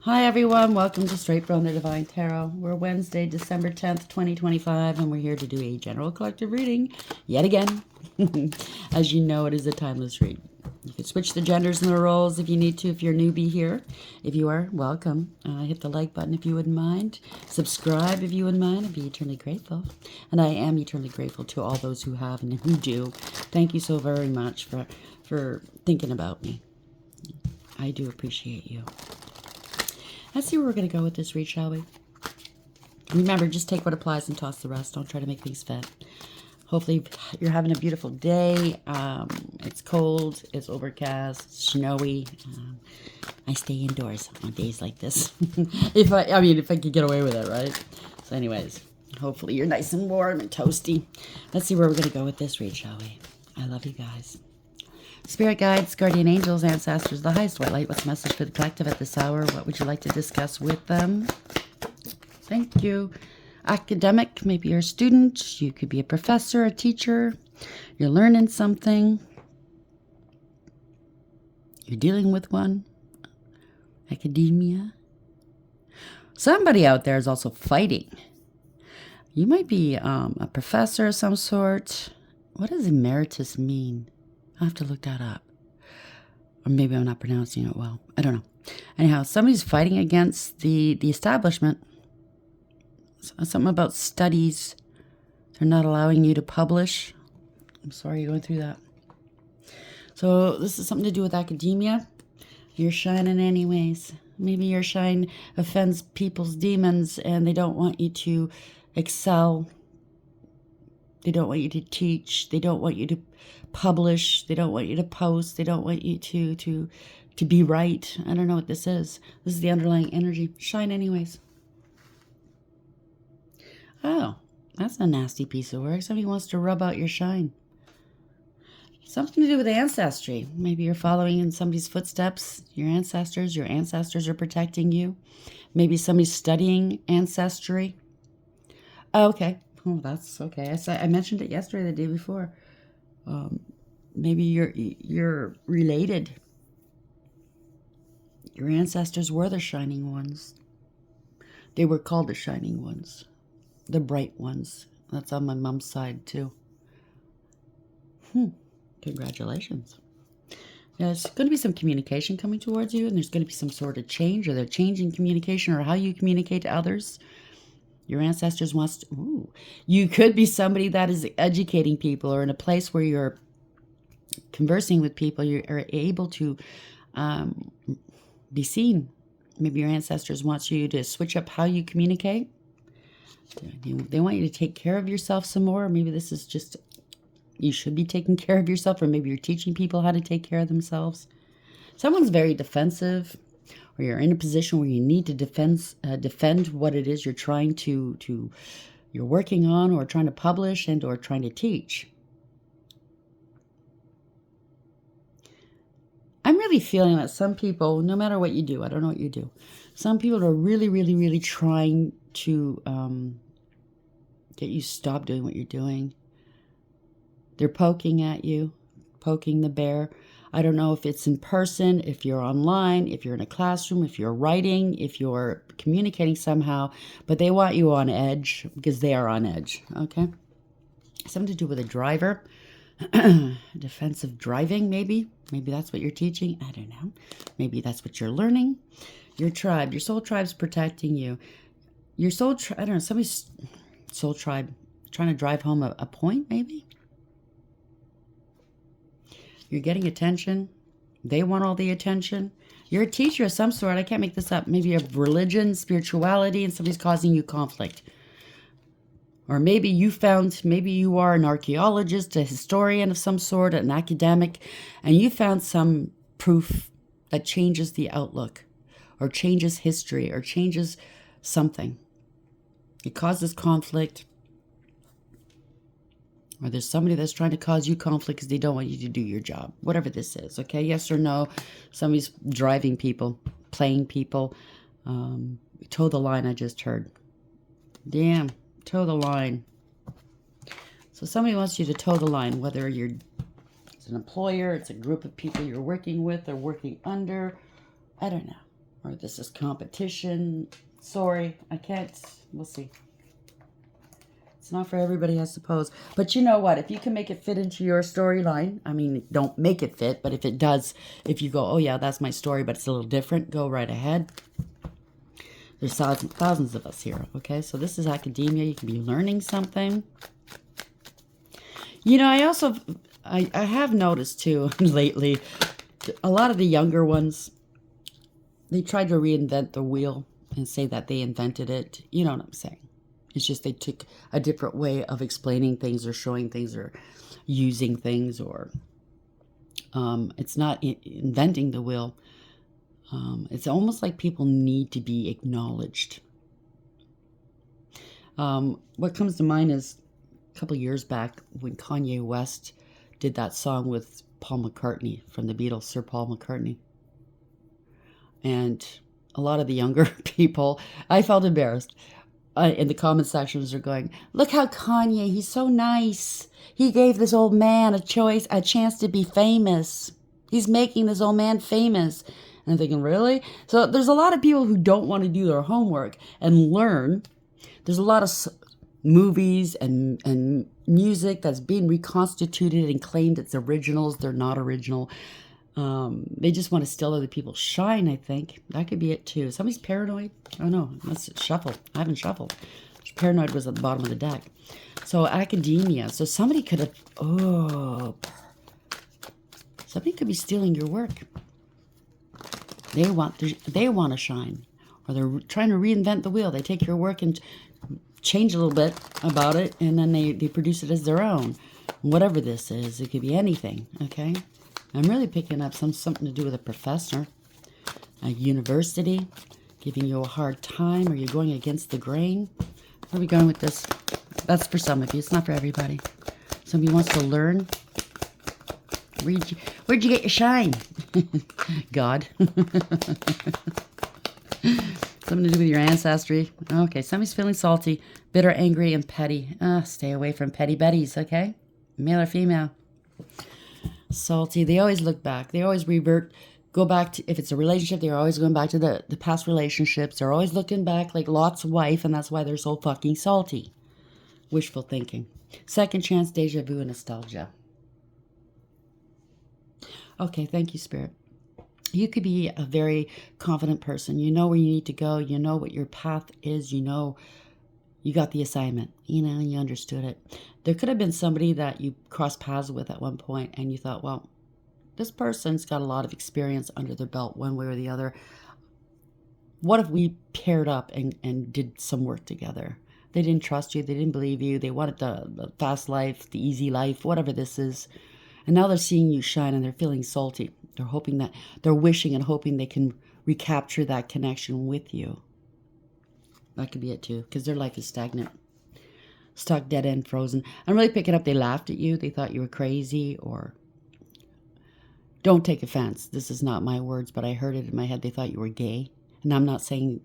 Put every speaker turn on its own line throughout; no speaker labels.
Hi everyone, welcome to Straight from the Divine Tarot. We're Wednesday, December 10th, 2025, and we're here to do a general collective reading yet again. As you know, it is a timeless read. You can switch the genders and the roles if you need to, if you're a newbie here. If you are, welcome. Hit the like button if you wouldn't mind. Subscribe if you wouldn't mind. I'd be eternally grateful. And I am eternally grateful to all those who have and who do. Thank you so very much for thinking about me. I do appreciate you. Let's see where we're going to go with this read, shall we? Remember, just take what applies and toss the rest. Don't try to make things fit. Hopefully, you're having a beautiful day. It's cold. It's overcast. It's snowy. I stay indoors on days like this. if I could get away with it, right? So anyways, hopefully you're nice and warm and toasty. Let's see where we're going to go with this read, shall we? I love you guys. Spirit guides, guardian angels, ancestors, the highest white light. What's the message for the collective at this hour? What would you like to discuss with them? Thank you. Academic, maybe you're a student. You could be a professor, a teacher. You're learning something. You're dealing with one. Academia. Somebody out there is also fighting. You might be a professor of some sort. What does emeritus mean? I'll have to look that up. Or maybe I'm not pronouncing it well. I don't know. Anyhow, somebody's fighting against the establishment. Something about studies. They're not allowing you to publish. I'm sorry you're going through that. So this is something to do with academia. You're shining anyways. Maybe your shine offends people's demons and they don't want you to excel. They don't want you to teach. They don't want you to publish. They don't want you to post. They don't want you to be right. I don't know what this is. This is the underlying energy. Shine anyways. Oh, that's a nasty piece of work. Somebody wants to rub out your shine. Something to do with ancestry. Maybe you're following in somebody's footsteps. Your ancestors are protecting you. Maybe somebody's studying ancestry. Oh, okay. Oh, that's okay. I mentioned it yesterday, the day before. Maybe you're related. Your ancestors were the shining ones. They were called the shining ones, the bright ones. That's on my mom's side too. Congratulations. There's going to be some communication coming towards you, and there's going to be some sort of change, or they're changing communication or how you communicate to others. Your ancestors wants to, you could be somebody that is educating people, or in a place where you're conversing with people, you are able to be seen. Maybe your ancestors want you to switch up how you communicate. They want you to take care of yourself some more. Maybe this is just, you should be taking care of yourself, or maybe you're teaching people how to take care of themselves. Someone's very defensive, or you're in a position where you need to defend what it is you're trying you're working on, or trying to publish, and or trying to teach. I'm really feeling that some people, no matter what you do, I don't know what you do, some people are really, really, really trying to get you to stop doing what you're doing. They're poking at you, poking the bear. I don't know if it's in person, if you're online, if you're in a classroom, if you're writing, if you're communicating somehow, but they want you on edge because they are on edge, okay? Something to do with a driver. Defensive driving, maybe. Maybe that's what you're teaching. I don't know. Maybe that's what you're learning. Your tribe, your soul tribe's protecting you. Your soul tribe, I don't know, somebody's soul tribe trying to drive home a point, maybe. You're getting attention. They want all the attention. You're a teacher of some sort. I can't make this up. Maybe you have religion, spirituality, and somebody's causing you conflict. Or maybe you are an archaeologist, a historian of some sort, an academic, and you found some proof that changes the outlook, or changes history, or changes something. It causes conflict. Or there's somebody that's trying to cause you conflict because they don't want you to do your job. Whatever this is, okay? Yes or no. Somebody's driving people, playing people. Toe the line, I just heard. Damn. Toe the line. So somebody wants you to toe the line, whether it's an employer, it's a group of people you're working with or working under. I don't know. Or this is competition. Sorry, I can't. We'll see. It's not for everybody, I suppose. But you know what? If you can make it fit into your storyline, I mean, don't make it fit, but if it does, if you go, oh yeah, that's my story, but it's a little different, go right ahead. There's thousands of us here, okay? So this is academia. You can be learning something. You know, I have noticed too lately, a lot of the younger ones, they tried to reinvent the wheel and say that they invented it. You know what I'm saying? It's just they took a different way of explaining things or showing things or using things, or it's not inventing the wheel. It's almost like people need to be acknowledged. What comes to mind is a couple years back when Kanye West did that song with Paul McCartney from the Beatles, Sir Paul McCartney. And a lot of the younger people, I felt embarrassed. In the comment sections are going, look how Kanye, he's so nice. He gave this old man a chance to be famous. He's making this old man famous. And I'm thinking, really? So there's a lot of people who don't want to do their homework and learn. There's a lot of movies and music that's being reconstituted and claimed it's originals. They're not original. They just want to steal other people's shine, I think. That could be it, too. Somebody's paranoid. Oh, no. Let's shuffle. I haven't shuffled. Paranoid was at the bottom of the deck. So, academia. So, somebody could have... Oh. Somebody could be stealing your work. They want to shine. Or they're trying to reinvent the wheel. They take your work and change a little bit about it, and then they produce it as their own. Whatever this is. It could be anything, okay? I'm really picking up something to do with a professor, a university, giving you a hard time, or you're going against the grain. Where are we going with this? That's for some of you. It's not for everybody. Somebody wants to learn. Where'd you get your shine? God. Something to do with your ancestry. Okay, somebody's feeling salty, bitter, angry, and petty. Stay away from petty betties, okay? Male or female. Salty. They always look back. They always go back to, if it's a relationship, they're always going back to the past relationships. They're always looking back like Lot's wife, and that's why they're so fucking salty. Wishful thinking. Second chance, deja vu, and nostalgia. Okay, thank you, Spirit. You could be a very confident person. You know where you need to go. You know what your path is. You know you got the assignment. You know, you understood it. There could have been somebody that you crossed paths with at one point, and you thought, well, this person's got a lot of experience under their belt one way or the other. What if we paired up and did some work together? They didn't trust you. They didn't believe you. They wanted the fast life, the easy life, whatever this is. And now they're seeing you shine, and they're feeling salty. They're hoping that, they're wishing and hoping they can recapture that connection with you. That could be it too, because their life is stagnant. Stuck, dead end, frozen. I'm really picking up they laughed at you. They thought you were crazy, or... Don't take offense. This is not my words, but I heard it in my head. They thought you were gay. And I'm not saying,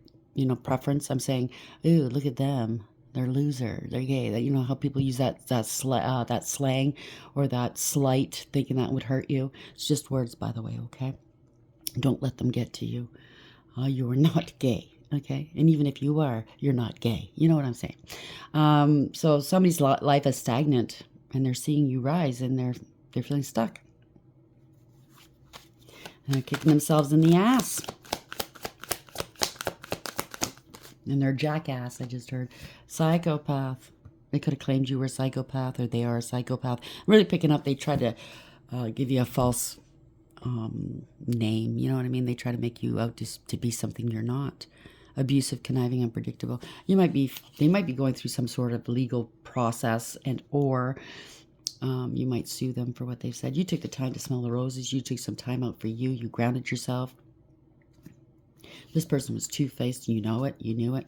preference. I'm saying, ooh, look at them. They're loser. They're gay. You know how people use that slang or that slight, thinking that would hurt you. It's just words, by the way, okay? Don't let them get to you. You are not gay, okay? And even if you are, you're not gay. You know what I'm saying? So somebody's life is stagnant, and they're seeing you rise, and they're feeling stuck. And they're kicking themselves in the ass. And they're jackass, I just heard. Psychopath. They could have claimed you were a psychopath, or they are a psychopath. I'm really picking up, they tried to give you a false name. You know what I mean? They try to make you out to be something you're not. Abusive, conniving, unpredictable. They might be going through some sort of legal process, or you might sue them for what they've said. You took the time to smell the roses. You took some time out for you. You grounded yourself. This person was two-faced. You know it. You knew it.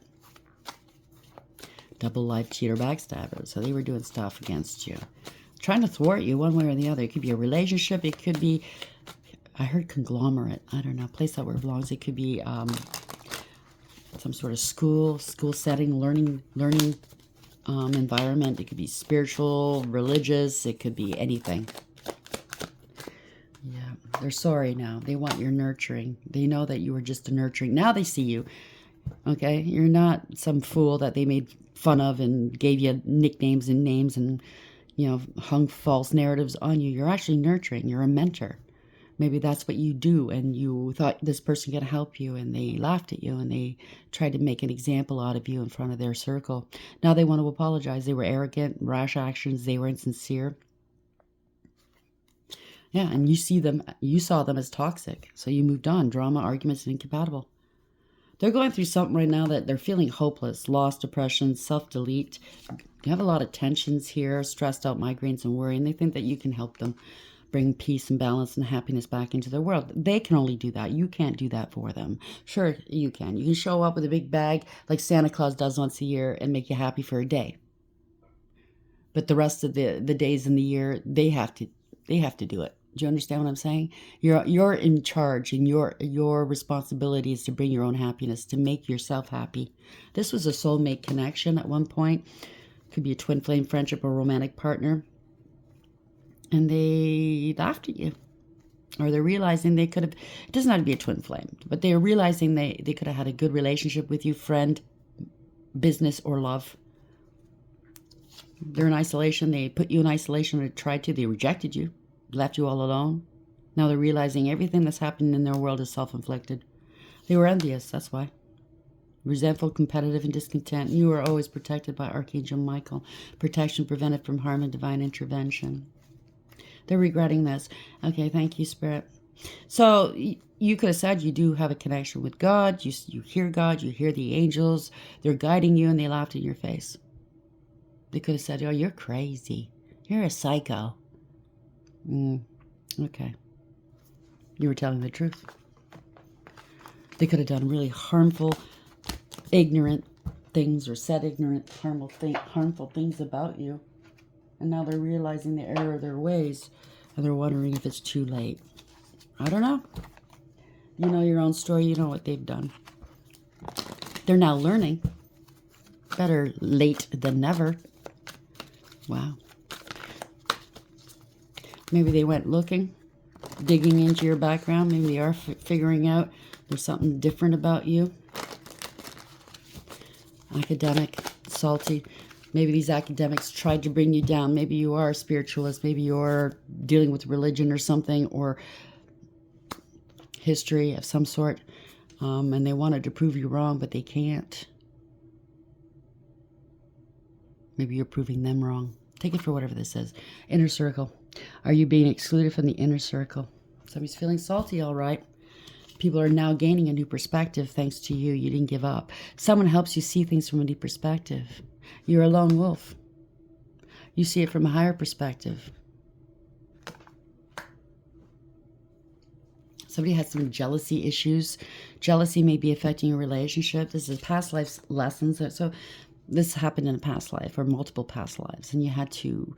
Double life cheater, backstabber. So they were doing stuff against you. Trying to thwart you one way or the other. It could be a relationship. It could be, I heard conglomerate. I don't know. Place that where it belongs. It could be some sort of school setting, learning environment. It could be spiritual, religious. It could be anything. Yeah. They're sorry now. They want your nurturing. They know that you were just a nurturing. Now they see you. Okay? You're not some fool that they made fun of and gave you nicknames and names and, hung false narratives on you. You're actually nurturing. You're a mentor. Maybe that's what you do, and you thought this person could help you, and they laughed at you, and they tried to make an example out of you in front of their circle. Now they want to apologize. They were arrogant, rash actions. They were insincere. Yeah, and you saw them as toxic, so you moved on. Drama, arguments, and incompatible. They're going through something right now that they're feeling hopeless, lost, depression, self-delete. You have a lot of tensions here, stressed out, migraines, and worry, and they think that you can help them bring peace and balance and happiness back into their world. They can only do that. You can't do that for them. Sure, you can. You can show up with a big bag like Santa Claus does once a year and make you happy for a day. But the rest of the days in the year, they have to do it. Do you understand what I'm saying? You're in charge, and your responsibility is to bring your own happiness, to make yourself happy. This was a soulmate connection at one point. Could be a twin flame friendship or romantic partner. And they laughed at you. Or they're realizing they could have, it doesn't have to be a twin flame, but they're realizing they could have had a good relationship with you, friend, business, or love. They're in isolation. They put you in isolation, or tried to. They rejected you, left you all alone. Now they're realizing everything that's happening in their world is self-inflicted. They were envious, that's why. Resentful, competitive, and discontent. You are always protected by Archangel Michael. Protection prevented from harm and divine intervention. They're regretting this. Okay, thank you, Spirit. So you could have said you do have a connection with God. You hear God. You hear the angels. They're guiding you, and they laughed in your face. They could have said, oh, you're crazy. You're a psycho. Okay. You were telling the truth. They could have done really harmful, ignorant things, or said ignorant, harmful things about you. And now they're realizing the error of their ways, and they're wondering if it's too late. I don't know. You know your own story. You know what they've done. They're now learning. Better late than never. Wow. Maybe they went looking, digging into your background. Maybe they are figuring out there's something different about you. Academic, salty. Maybe these academics tried to bring you down. Maybe you are a spiritualist. Maybe you're dealing with religion or something, or history of some sort. And they wanted to prove you wrong, but they can't. Maybe you're proving them wrong. Take it for whatever this is. Inner circle. Are you being excluded from the inner circle? Somebody's feeling salty, all right. People are now gaining a new perspective thanks to you. You didn't give up. Someone helps you see things from a new perspective. You're a lone wolf. You see it from a higher perspective. Somebody has some jealousy issues. Jealousy may be affecting your relationship. This is past life lessons. So this happened in a past life or multiple past lives. And you had to,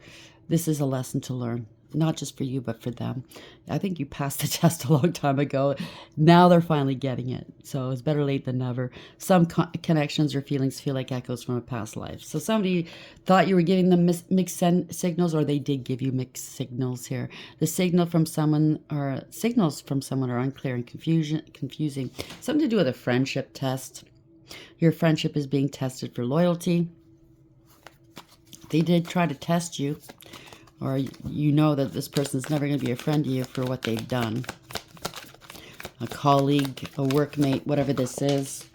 this is a lesson to learn. Not just for you, but for them. I think you passed the test a long time ago. Now they're finally getting it. So it's better late than never. Some connections or feelings feel like echoes from a past life. So somebody thought you were giving them mixed signals, or they did give you mixed signals here. The signal from someone, or signals from someone, are unclear and confusing. Something to do with a friendship test. Your friendship is being tested for loyalty. They did try to test you. Or you know that this person's never going to be a friend to you for what they've done. A colleague, a workmate, whatever this is.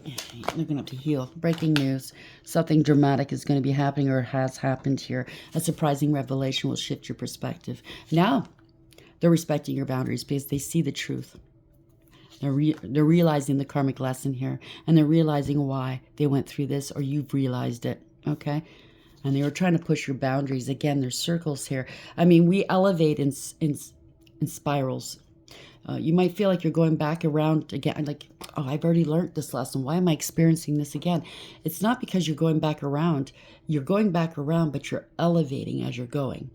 They're going to have to heal. Breaking news. Something dramatic is going to be happening, or has happened here. A surprising revelation will shift your perspective. Now, they're respecting your boundaries because they see the truth. They're realizing the karmic lesson here. And they're realizing why they went through this, or you've realized it. Okay? And they were trying to push your boundaries. Again, there's circles here. I mean, we elevate in spirals. You might feel like you're going back around again. Like, oh, I've already learned this lesson. Why am I experiencing this again? It's not because you're going back around. You're going back around, but you're elevating as you're going.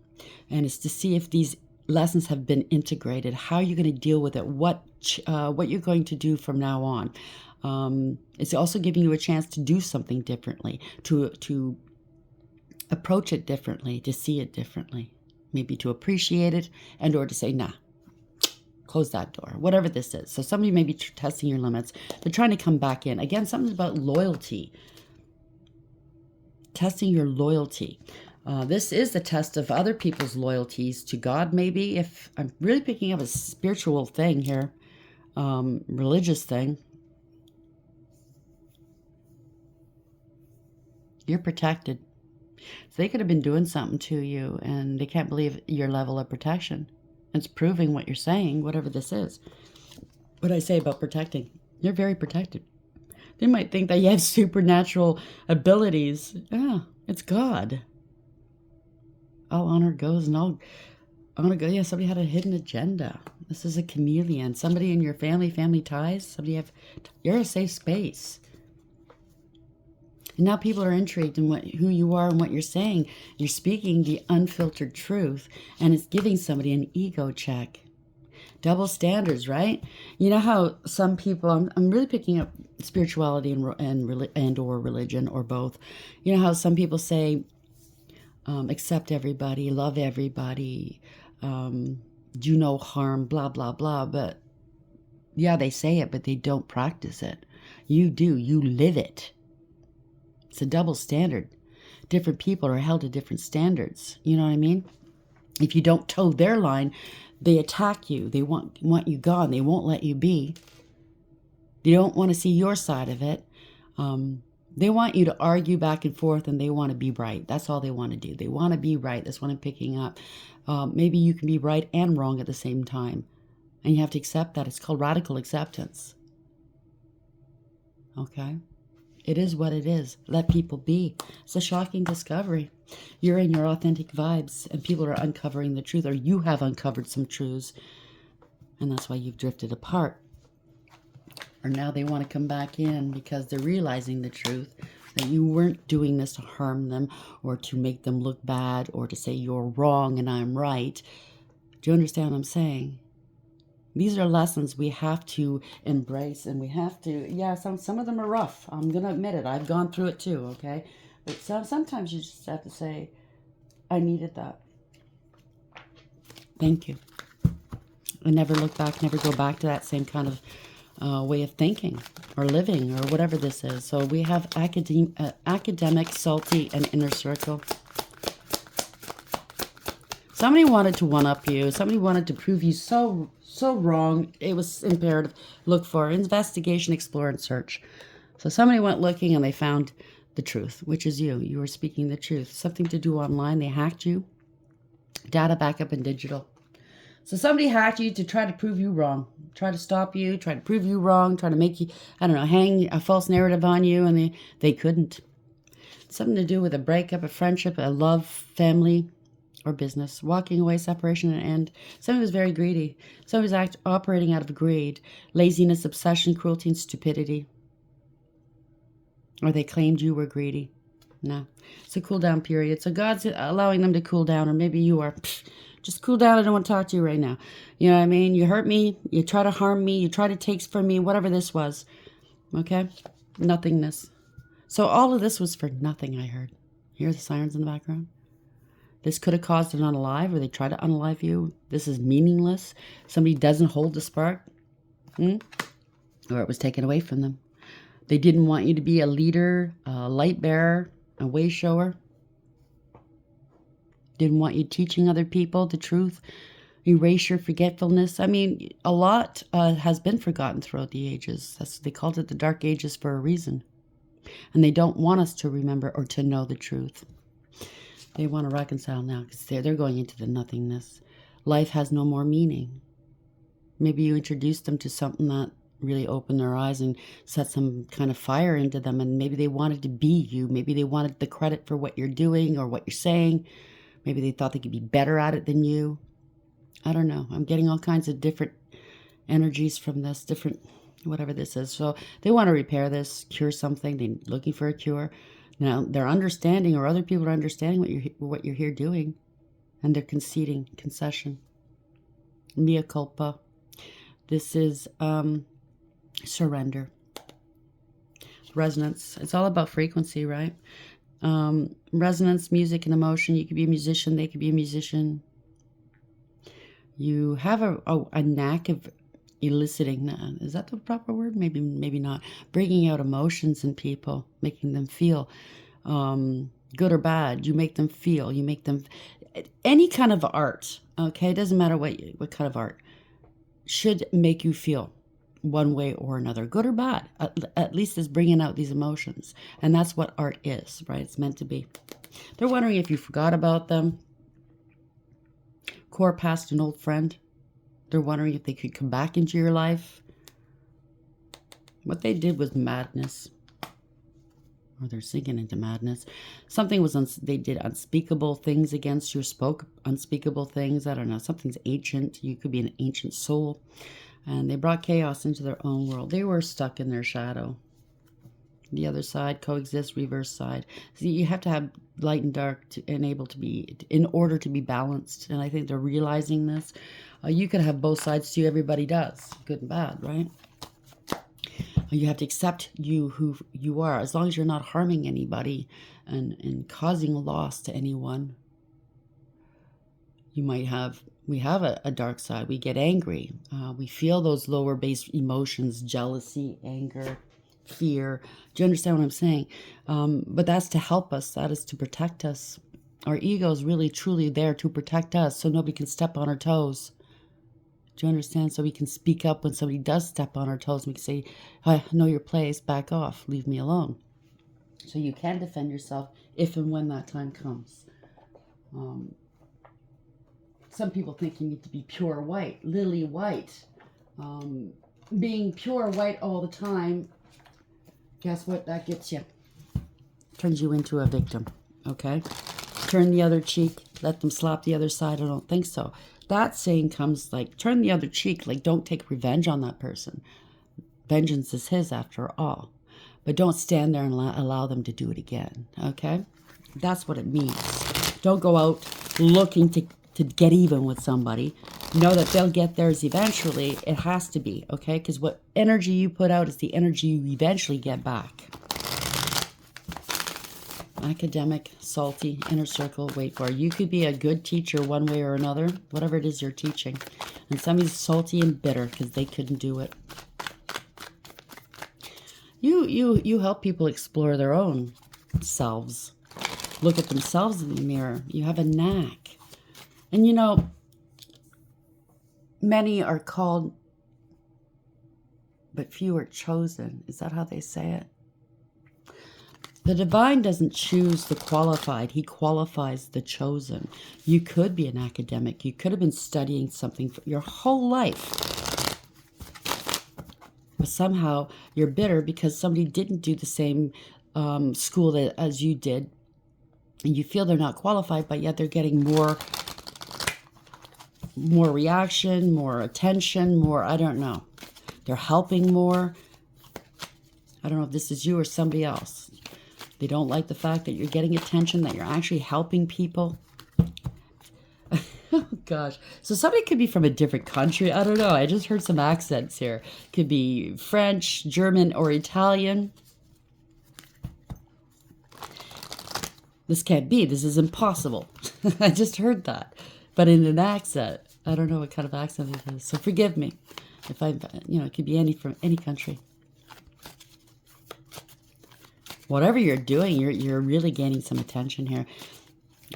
And it's to see if these lessons have been integrated. How are you going to deal with it? What you're going to do from now on. It's also giving you a chance to do something differently, to approach it differently, to see it differently. maybe to appreciate it, and or to say, nah, close that door, whatever this is. So somebody may be testing your limits. They're trying to come back in. Again, something about loyalty. Testing your loyalty. This is the test of other people's loyalties to God, maybe. If I'm really picking up a spiritual thing here, religious thing. You're protected. So they could have been doing something to you, and they can't believe your level of protection. It's proving what you're saying, whatever this is. What I say about protecting. You're very protected. They might think that you have supernatural abilities. Yeah, it's God. All honor goes, and all honor goes. Yeah, somebody had a hidden agenda. This is a chameleon. Somebody in your family ties. Somebody have. You're a safe space. And now people are intrigued in who you are and what you're saying. You're speaking the unfiltered truth, and it's giving somebody an ego check. Double standards, right? You know how some people, I'm really picking up spirituality and or religion or both. You know how some people say, accept everybody, love everybody, do no harm, blah, blah, blah. But yeah, they say it, but they don't practice it. You do. You live it. It's a double standard. Different people are held to different standards. You know what I mean? If you don't toe their line, they attack you. They want you gone. They won't let you be. They don't want to see your side of it. They want you to argue back and forth, and they want to be right. That's all they want to do. They want to be right. That's what I'm picking up. Maybe you can be right and wrong at the same time. And you have to accept that. It's called radical acceptance. Okay? It is what it is. Let people be. It's a shocking discovery. You're in your authentic vibes, and people are uncovering the truth, or you have uncovered some truths, and that's why you've drifted apart. Or now they want to come back in because they're realizing the truth, that you weren't doing this to harm them or to make them look bad or to say you're wrong and I'm right. Do you understand what I'm saying? These are lessons we have to embrace, and we have to, yeah, some of them are rough. I'm going to admit it. I've gone through it too, okay? But sometimes you just have to say, I needed that. Thank you. And never look back, never go back to that same kind of way of thinking or living or whatever this is. So we have academic, salty, and inner circle. Somebody wanted to one-up you. Somebody wanted to prove you so wrong. It was imperative. Look for investigation, explore, and search. So somebody went looking and they found the truth, which is you. You were speaking the truth. Something to do online. They hacked you. Data backup and digital. So somebody hacked you to try to prove you wrong. Try to stop you. Try to prove you wrong. Try to make you, I don't know, hang a false narrative on you. And they couldn't. Something to do with a breakup, a friendship, a love, family, or business, walking away, separation, and end. Somebody was very greedy. Somebody was operating out of greed, laziness, obsession, cruelty, and stupidity. Or they claimed you were greedy. No. It's a cool down period. So God's allowing them to cool down, or maybe you are. Just cool down. I don't want to talk to you right now. You know what I mean? You hurt me. You try to harm me. You try to take from me, whatever this was. Okay? Nothingness. So all of this was for nothing, I heard. Hear the sirens in the background? This could have caused an unalive, or they try to unalive you. This is meaningless. Somebody doesn't hold the spark. Or it was taken away from them. They didn't want you to be a leader, a light bearer, a way shower. Didn't want you teaching other people the truth. Erase your forgetfulness. I mean, a lot has been forgotten throughout the ages. They called it the Dark Ages for a reason. And they don't want us to remember or to know the truth. They want to reconcile now because they're going into the nothingness. Life has no more meaning. Maybe you introduced them to something that really opened their eyes and set some kind of fire into them, and maybe they wanted to be you. Maybe they wanted the credit for what you're doing or what you're saying. Maybe they thought they could be better at it than you. I don't know. I'm getting all kinds of different energies from this, different whatever this is. So they want to repair this, cure something. They're looking for a cure. Now, they're understanding, or other people are understanding what you're here doing, and they're concession. Mea culpa. This is surrender. Resonance. It's all about frequency, right? Resonance, music, and emotion. You could be a musician. They could be a musician. You have a knack of eliciting, is that the proper word? Maybe not. Bringing out emotions in people, making them feel good or bad. You make them feel. You make them any kind of art. Okay, it doesn't matter what kind of art should make you feel one way or another, good or bad. At least it's bringing out these emotions, and that's what art is, right? It's meant to be. They're wondering if you forgot about them. Core past an old friend. They're wondering if they could come back into your life. What they did was madness. Or they're sinking into madness. Something was, they did unspeakable things against you, spoke unspeakable things. I don't know, something's ancient. You could be an ancient soul. And they brought chaos into their own world. They were stuck in their shadow. The other side, coexist, reverse side. So you have to have light and dark and able to be, in order to be balanced. And I think they're realizing this. You could have both sides too. Everybody does, good and bad, right? You have to accept you who you are, as long as you're not harming anybody and causing loss to anyone. You might have, we have a dark side. We get angry. We feel those lower base emotions, jealousy, anger, fear. Do you understand what I'm saying? But that's to help us. That is to protect us. Our ego is really, truly there to protect us so nobody can step on our toes. Do you understand? So we can speak up when somebody does step on our toes. We can say, I know your place, back off, leave me alone. So you can defend yourself if and when that time comes. Some people think you need to be pure white, lily white. Being pure white all the time, guess what that gets you? Turns you into a victim, okay? Turn the other cheek, let them slap the other side. I don't think so. That saying comes like, turn the other cheek, like don't take revenge on that person. Vengeance is his after all. But don't stand there and allow them to do it again, okay? That's what it means. Don't go out looking to get even with somebody. Know that they'll get theirs eventually. It has to be, okay? Because what energy you put out is the energy you eventually get back. Academic, salty, inner circle, wait for it. You could be a good teacher one way or another, whatever it is you're teaching. And somebody's salty and bitter because they couldn't do it. You help people explore their own selves. Look at themselves in the mirror. You have a knack. And you know, many are called, but few are chosen. Is that how they say it? The divine doesn't choose the qualified. He qualifies the chosen. You could be an academic. You could have been studying something for your whole life. But somehow you're bitter because somebody didn't do the same school as you did. And you feel they're not qualified, but yet they're getting more reaction, more attention, more, I don't know. They're helping more. I don't know if this is you or somebody else. They don't like the fact that you're getting attention, that you're actually helping people. Oh, gosh. So somebody could be from a different country. I don't know. I just heard some accents here. Could be French, German, or Italian. This can't be. This is impossible. I just heard that. But in an accent. I don't know what kind of accent it is. So forgive me if it could be from any country. Whatever you're doing, you're really gaining some attention here.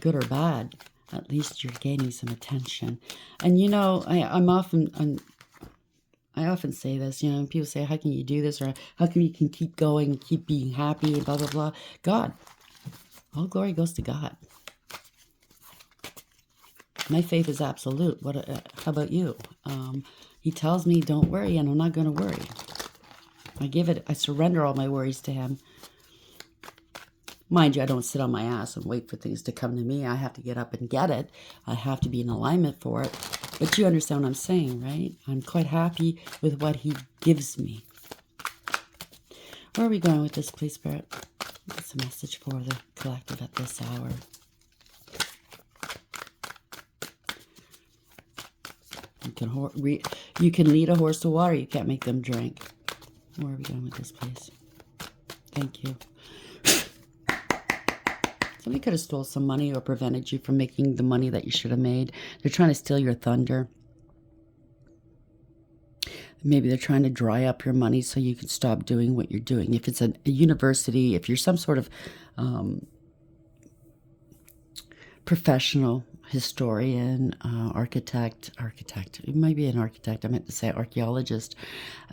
Good or bad, at least you're gaining some attention. And you know, I often say this, you know, people say, how can you do this? Or how come you can keep going and keep being happy and blah, blah, blah. God. All glory goes to God. My faith is absolute. How about you? He tells me, don't worry, and I'm not going to worry. I surrender all my worries to him. Mind you, I don't sit on my ass and wait for things to come to me. I have to get up and get it. I have to be in alignment for it. But you understand what I'm saying, right? I'm quite happy with what he gives me. Where are we going with this, please, Spirit? What's a message for the collective at this hour? You can lead a horse to water. You can't make them drink. Where are we going with this, please? Thank you. Somebody could have stole some money or prevented you from making the money that you should have made. They're trying to steal your thunder. Maybe they're trying to dry up your money so you can stop doing what you're doing. If it's a university, if you're some sort of professional historian, architect, it might be an architect, I meant to say archaeologist.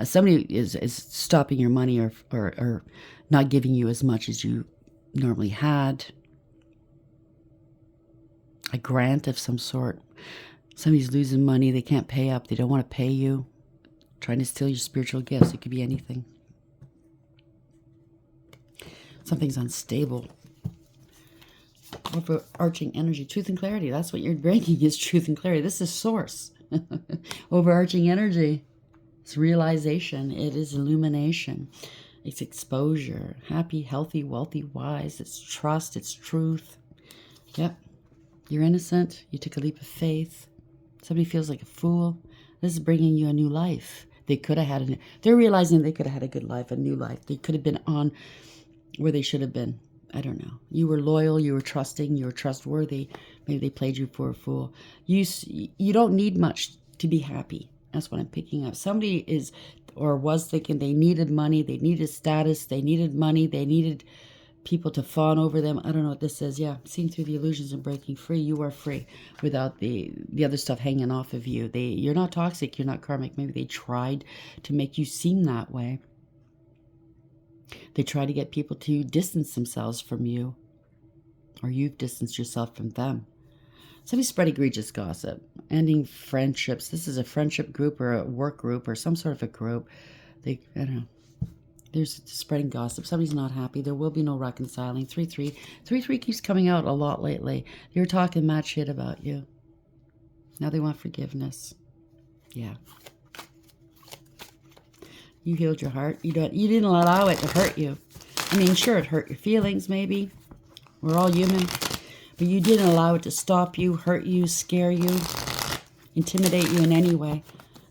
Somebody is stopping your money or not giving you as much as you normally had. A grant of some sort. Somebody's losing money, they can't pay up, they don't want to pay you. Trying to steal your spiritual gifts. It could be anything. Something's unstable. Overarching energy, truth and clarity. That's what you're breaking, is truth and clarity. This is source. Overarching energy. It's realization. It is illumination. It's exposure. Happy, healthy, wealthy, wise. It's trust. It's truth. Yep. You're innocent. You took a leap of faith. Somebody feels like a fool. This is bringing you a new life. They could have had they're realizing they could have had a good life, a new life. They could have been on where they should have been. I don't know. You were loyal, you were trusting, you were trustworthy. Maybe they played you for a fool. You don't need much to be happy. That's what I'm picking up. Somebody is or was thinking they needed money, they needed status, they needed money, they needed people to fawn over them. I don't know what this says. Yeah, seeing through the illusions and breaking free. You are free without the other stuff hanging off of you. You're not toxic. You're not karmic. Maybe they tried to make you seem that way. They try to get people to distance themselves from you, or you've distanced yourself from them. Somebody spread egregious gossip, ending friendships. This is a friendship group or a work group or some sort of a group. I don't know. There's spreading gossip. Somebody's not happy. There will be no reconciling. 3-3. 3-3 keeps coming out a lot lately. You're talking mad shit about you. Now they want forgiveness. Yeah. You healed your heart. You didn't allow it to hurt you. I mean, sure, it hurt your feelings, maybe. We're all human. But you didn't allow it to stop you, hurt you, scare you, intimidate you in any way.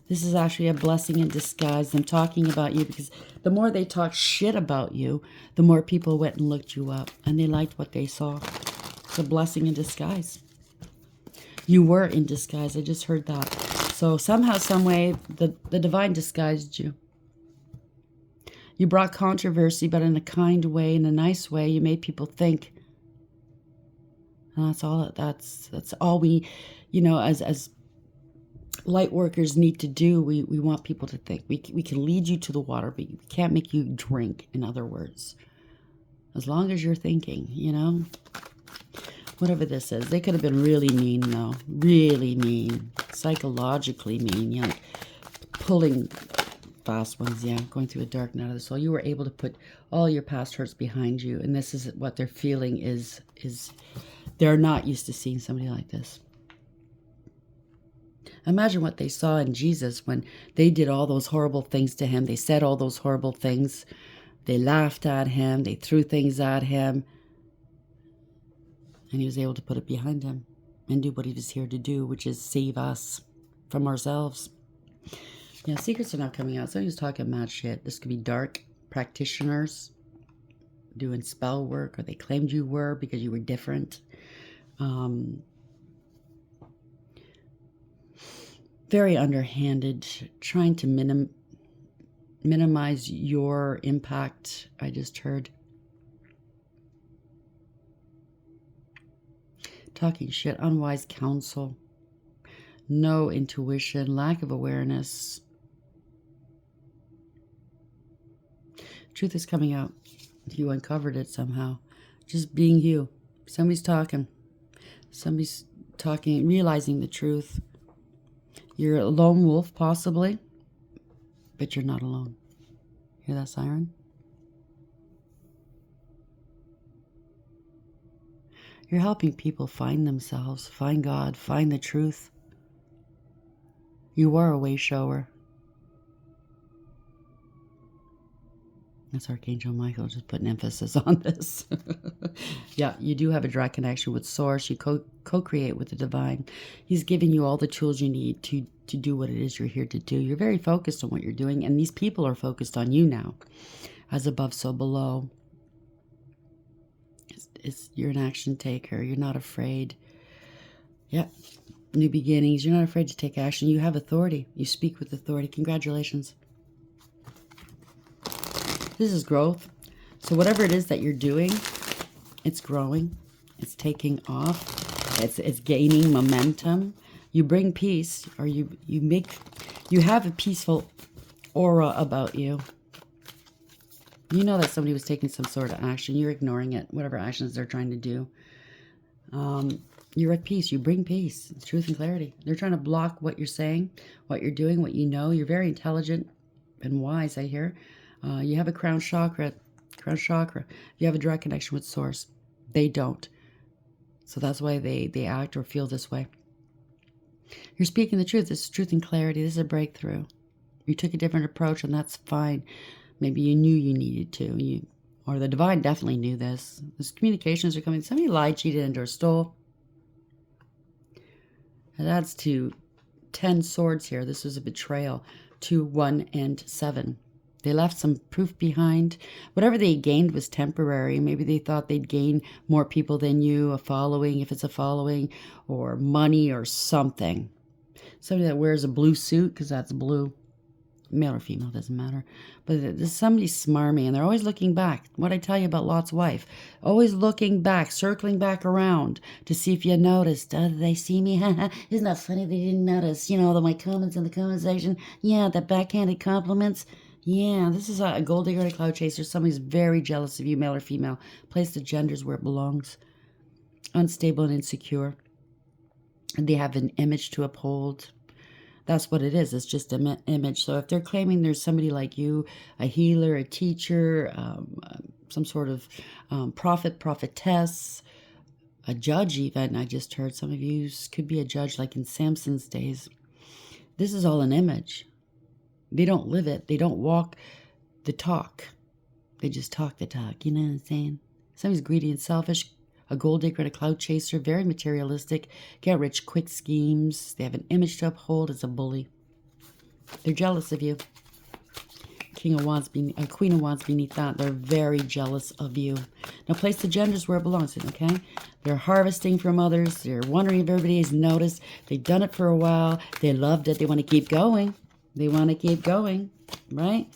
This is actually a blessing in disguise. Them talking about you, because the more they talk shit about you, the more people went and looked you up, and they liked what they saw. It's a blessing in disguise. You were in disguise. I just heard that. So somehow, some way, the divine disguised you. You brought controversy, but in a kind way, in a nice way. You made people think. And that's all we, as light workers need to do. We want people to think. We can lead you to the water, but we can't make you drink, in other words. As long as you're thinking, Whatever this is. They could have been really mean, though. Really mean. Psychologically mean. Like pulling fast ones, going through a dark night of the soul. You were able to put all your past hurts behind you, and this is what they're feeling is they're not used to seeing somebody like this. Imagine what they saw in Jesus when they did all those horrible things to him. They said all those horrible things. They laughed at him. They threw things at him. And he was able to put it behind him and do what he was here to do, which is save us from ourselves. Yeah, secrets are not coming out. Somebody's talking mad shit. This could be dark practitioners doing spell work, or they claimed you were because you were different. Very underhanded, trying to minimize your impact, I just heard. Talking shit, unwise counsel, no intuition, lack of awareness. Truth is coming out. You uncovered it somehow. Just being you. Somebody's talking, realizing the truth. You're a lone wolf, possibly, but you're not alone. Hear that siren? You're helping people find themselves, find God, find the truth. You are a way shower. That's Archangel Michael, just putting emphasis on this. Yeah, you do have a direct connection with Source. You co-create with the divine. He's giving you all the tools you need to do what it is you're here to do. You're very focused on what you're doing, and these people are focused on you now. As above, so below. You're an action taker. You're not afraid. Yep. New beginnings. You're not afraid to take action. You have authority. You speak with authority. Congratulations. This is growth. So whatever it is that you're doing, it's growing. It's taking off. It's gaining momentum. You bring peace, or you have a peaceful aura about you. You know that somebody was taking some sort of action. You're ignoring it, whatever actions they're trying to do. You're at peace. You bring peace, truth, and clarity. They're trying to block what you're saying, what you're doing, what you know. You're very intelligent and wise, I hear. You have a crown chakra. You have a direct connection with source. They don't. So that's why they act or feel this way. You're speaking the truth. This is truth and clarity. This is a breakthrough. You took a different approach, and that's fine. Maybe you knew you needed to. Or the divine definitely knew this. These communications are coming. Somebody lied, cheated, and or stole. It adds to 10 swords here. This was a betrayal. 2, 1, and 7. They left some proof behind. Whatever they gained was temporary. Maybe they thought they'd gain more people than you, a following, if it's a following, or money or something. Somebody that wears a blue suit, because that's blue. Male or female, doesn't matter. But there's somebody smarmy, and they're always looking back. What I tell you about Lot's wife. Always looking back, circling back around to see if you noticed. Did they see me? Isn't that funny they didn't notice? You know, my comments in the comment section. Yeah, the backhanded compliments. Yeah, this is a gold digger and a cloud chaser. Somebody's very jealous of you, male or female. Place the genders where it belongs. Unstable and insecure. And they have an image to uphold. That's what it is. It's just an image. So if they're claiming there's somebody like you, a healer, a teacher, some sort of prophet, prophetess, a judge even. I just heard some of you could be a judge like in Samson's days. This is all an image. They don't live it. They don't walk the talk. They just talk the talk. You know what I'm saying? Somebody's greedy and selfish. A gold digger and a cloud chaser. Very materialistic. Get rich quick schemes. They have an image to uphold as a bully. They're jealous of you. Queen of Wands beneath that. They're very jealous of you. Now place the genders where it belongs, okay? They're harvesting from others. They're wondering if everybody has noticed. They've done it for a while. They loved it. They want to keep going. They want to keep going, right?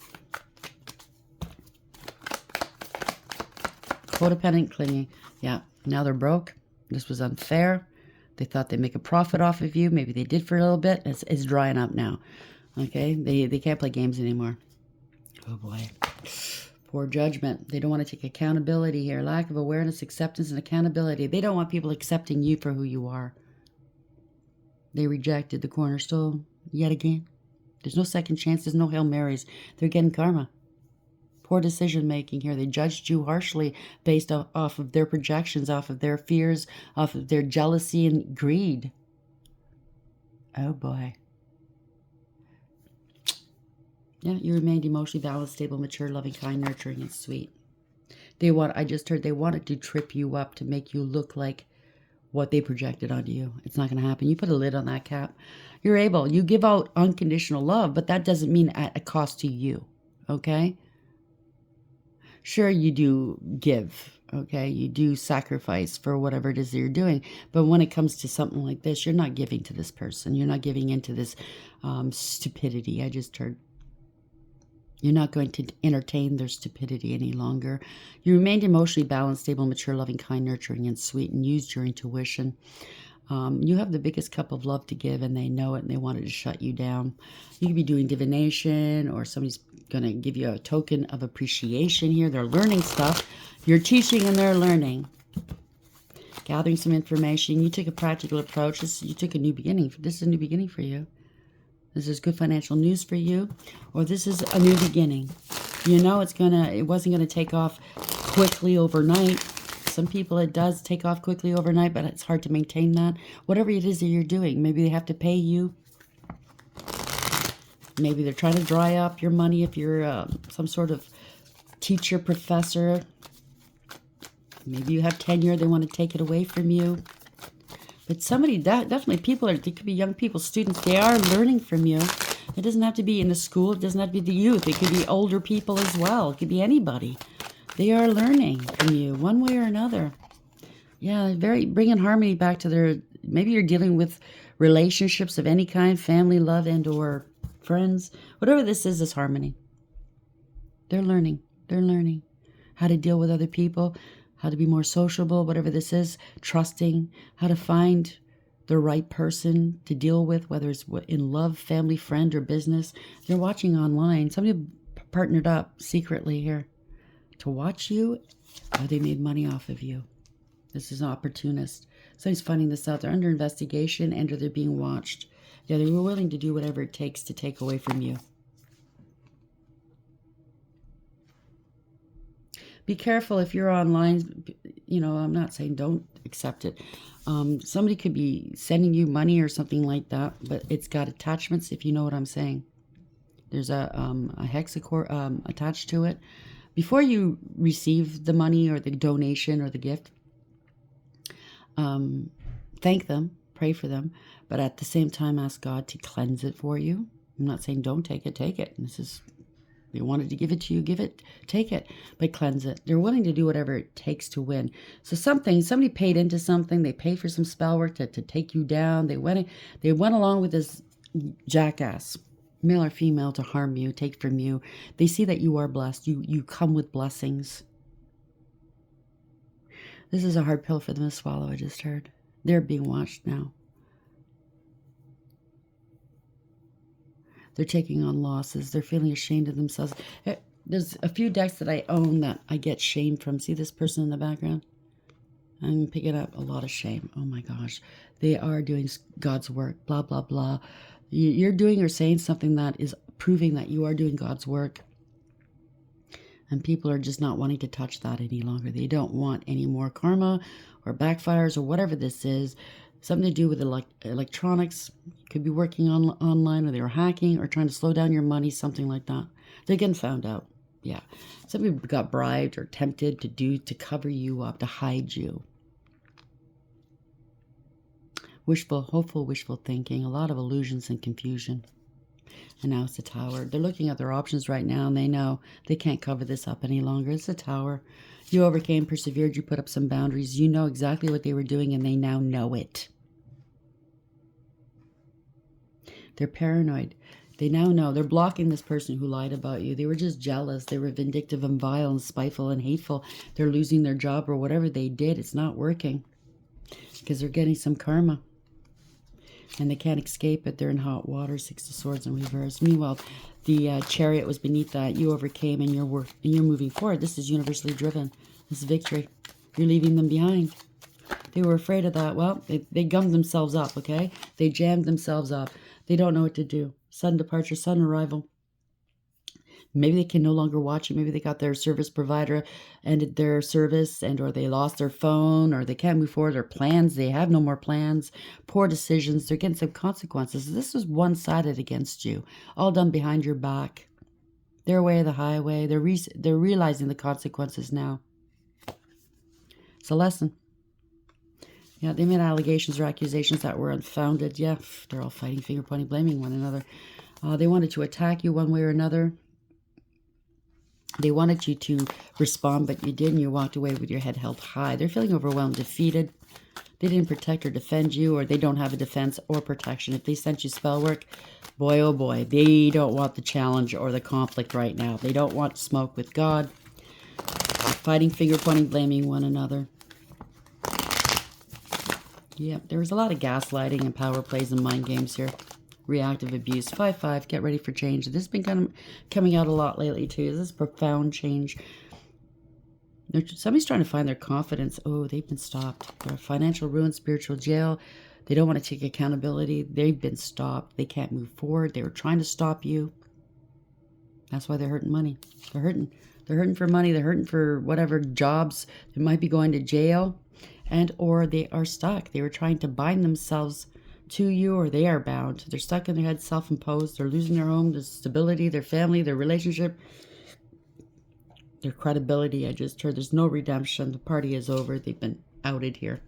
Codependent clinging. Yeah, now they're broke. This was unfair. They thought they'd make a profit off of you. Maybe they did for a little bit. It's drying up now. Okay? They can't play games anymore. Oh, boy. Poor judgment. They don't want to take accountability here. Lack of awareness, acceptance, and accountability. They don't want people accepting you for who you are. They rejected the cornerstone yet again. There's no second chance. There's no Hail Marys. They're getting karma. Poor decision making here. They judged you harshly based off of their projections, off of their fears, off of their jealousy and greed. Oh boy. Yeah, you remained emotionally balanced, stable, mature, loving, kind, nurturing, and sweet. I just heard they wanted to trip you up to make you look like what they projected onto you. It's not going to happen. You put a lid on that cap. You give out unconditional love, but that doesn't mean at a cost to you, okay? Sure, you do give, okay? You do sacrifice for whatever it is that you're doing, but when it comes to something like this, you're not giving to this person. You're not giving into this stupidity. I just heard. You're not going to entertain their stupidity any longer. You remained emotionally balanced, stable, mature, loving, kind, nurturing, and sweet, and used your intuition. You have the biggest cup of love to give, and they know it, and they wanted to shut you down. You could be doing divination, or somebody's going to give you a token of appreciation here. They're learning stuff. You're teaching, and they're learning. Gathering some information. You took a practical approach. You took a new beginning. This is a new beginning for you. This is good financial news for you, or this is a new beginning. You know it wasn't gonna take off quickly overnight. Some people it does take off quickly overnight, but it's hard to maintain that. Whatever it is that you're doing, maybe they have to pay you. Maybe they're trying to dry up your money if you're some sort of teacher, professor. Maybe you have tenure, they want to take it away from you. But definitely people they could be young people, students, they are learning from you. It doesn't have to be in the school, it doesn't have to be the youth, it could be older people as well. It could be anybody. They are learning from you one way or another. Yeah, bringing harmony back to maybe you're dealing with relationships of any kind, family, love, and or friends. Whatever this is harmony. They're learning. They're learning how to deal with other people, how to be more sociable, whatever this is, trusting, how to find the right person to deal with, whether it's in love, family, friend, or business. They're watching online. Somebody partnered up secretly here to watch you, or they made money off of you. This is an opportunist. Somebody's finding this out. They're under investigation and or they're being watched. Yeah, they were willing to do whatever it takes to take away from you. Be careful if you're online. You know, I'm not saying don't accept it. Somebody could be sending you money or something like that, but it's got attachments, if you know what I'm saying. There's a hexacore attached to it. Before you receive the money or the donation or the gift, thank them, pray for them, but at the same time ask God to cleanse it for you. I'm not saying don't take it, take it. This is, they wanted to give it to you, give it, take it, but cleanse it. They're willing to do whatever it takes to win. So somebody paid into something, they paid for some spell work to take you down. They went along with this jackass, male or female, to harm you, take from you. They see that you are blessed. You come with blessings. This is a hard pill for them to swallow, I just heard. They're being watched now. They're taking on losses. They're feeling ashamed of themselves. There's a few decks that I own that I get shame from. See this person in the background? I'm picking up a lot of shame. Oh my gosh. They are doing God's work. Blah, blah, blah. You're doing or saying something that is proving that you are doing God's work. And people are just not wanting to touch that any longer. They don't want any more karma or backfires or whatever this is. Something to do with electronics. Could be working online, or they were hacking or trying to slow down your money, something like that. They're getting found out. Yeah. Somebody got bribed or tempted to cover you up, to hide you. Hopeful, wishful thinking. A lot of illusions and confusion. And now it's the Tower. They're looking at their options right now, and they know they can't cover this up any longer. It's the Tower. You overcame, persevered, you put up some boundaries. You know exactly what they were doing, and they now know it. They're paranoid. They now know. They're blocking this person who lied about you. They were just jealous. They were vindictive and vile and spiteful and hateful. They're losing their job or whatever they did. It's not working because they're getting some karma. And they can't escape it. They're in hot water. 6 of Swords in reverse. Meanwhile, the Chariot was beneath that. You overcame, and you're moving forward. This is universally driven. This is victory. You're leaving them behind. They were afraid of that. Well, they gummed themselves up, okay? They jammed themselves up. They don't know what to do. Sudden departure, sudden arrival. Maybe they can no longer watch it. Maybe they got their service provider ended their service, and or they lost their phone, or they can't move forward. Their plans, they have no more plans. Poor decisions. They're getting some consequences. This is one-sided against you. All done behind your back. Their way or the highway. They're realizing the consequences now. It's a lesson. Yeah, they made allegations or accusations that were unfounded. Yeah, they're all fighting, finger pointing, blaming one another. They wanted to attack you one way or another. They wanted you to respond, but you didn't. You walked away with your head held high. They're feeling overwhelmed, defeated. They didn't protect or defend you, or they don't have a defense or protection. If they sent you spell work, boy, oh boy, they don't want the challenge or the conflict right now. They don't want smoke with God. They're fighting, finger pointing, blaming one another. Yep, there was a lot of gaslighting and power plays and mind games here. Reactive abuse. 5-5. Get ready for change. This has been coming out a lot lately too. This is profound change. Somebody's trying to find their confidence. Oh, they've been stopped. They're financial ruin, spiritual jail. They don't want to take accountability. They've been stopped. They can't move forward. They were trying to stop you. That's why they're hurting money. They're hurting. They're hurting for money. They're hurting for whatever jobs. They might be going to jail, and or they are stuck. They were trying to bind themselves to you, or they are bound. They're stuck in their head, self-imposed. They're losing their home, their stability, their family, their relationship, their credibility. I just heard there's no redemption. The party is over. They've been outed here.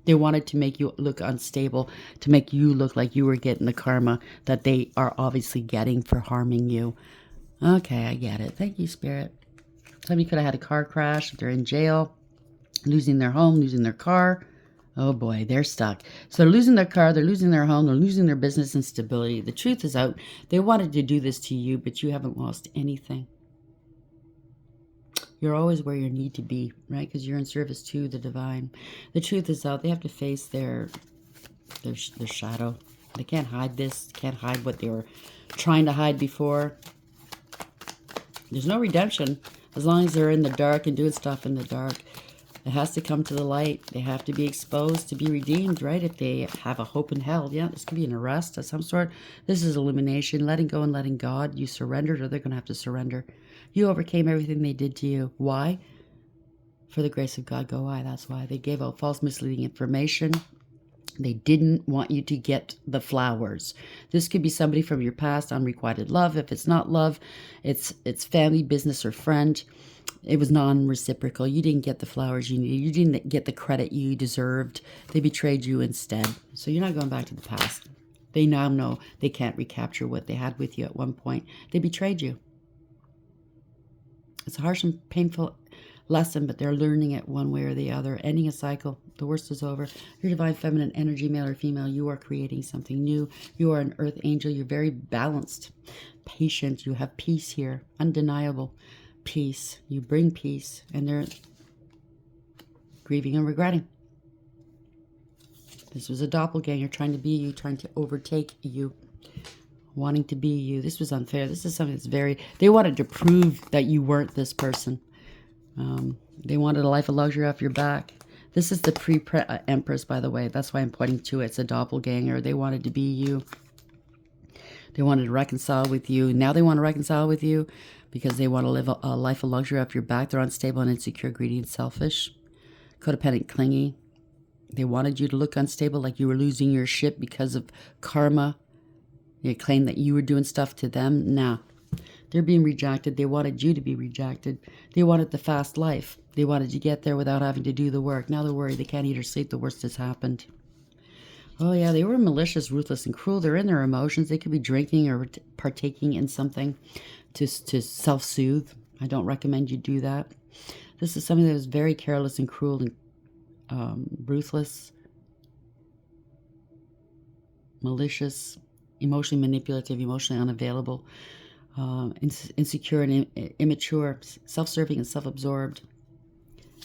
They wanted to make you look unstable, to make you look like you were getting the karma that they are obviously getting for harming you. Okay, I get it. Thank you, Spirit. Somebody could have had a car crash. They're in jail, losing their home, losing their car. Oh boy, they're stuck. So they're losing their car, they're losing their home, they're losing their business and stability. The truth is out. They wanted to do this to you, but you haven't lost anything. You're always where you need to be, right? Because you're in service to the divine. The truth is out. They have to face their shadow. They can't hide this. Can't hide what they were trying to hide before. There's no redemption as long as they're in the dark and doing stuff in the dark. It has to come to the light. They have to be exposed to be redeemed, right? If they have a hope in hell. Yeah, this could be an arrest of some sort. This is illumination, letting go and letting God. You surrendered, or they're going to have to surrender. You overcame everything they did to you. Why? For the grace of God, go I. That's why. They gave out false, misleading information. They didn't want you to get the flowers. This could be somebody from your past, unrequited love. If it's not love, it's family, business, or friend. It was non-reciprocal. You didn't get the flowers you needed. You didn't get the credit you deserved. They betrayed you instead. So you're not going back to the past. They now know they can't recapture what they had with you at one point. They betrayed you. It's a harsh and painful lesson, but they're learning it one way or the other. Ending a cycle. The worst is over. Your divine feminine energy, male or female, you are creating something new. You are an earth angel. You're very balanced, patient. You have peace here. Undeniable peace. You bring peace, and they're grieving and regretting. This was a doppelganger trying to be you, trying to overtake you, wanting to be you. This was unfair. This is something that's very... They wanted to prove that you weren't this person. They wanted a life of luxury off your back. This is the pre-empress, by the way. That's why I'm pointing to it. It's a doppelganger. They wanted to be you. They wanted to reconcile with you. Now they want to reconcile with you because they want to live a life of luxury off your back. They're unstable and insecure, greedy and selfish. Codependent, clingy. They wanted you to look unstable, like you were losing your shit because of karma. They claimed that you were doing stuff to them. Nah. They're being rejected. They wanted you to be rejected. They wanted the fast life. They wanted to get there without having to do the work. Now they're worried they can't eat or sleep. The worst has happened. Oh, yeah, they were malicious, ruthless, and cruel. They're in their emotions. They could be drinking or partaking in something to self-soothe. I don't recommend you do that. This is something that was very careless and cruel and ruthless, malicious, emotionally manipulative, emotionally unavailable, insecure and immature, self-serving and self-absorbed.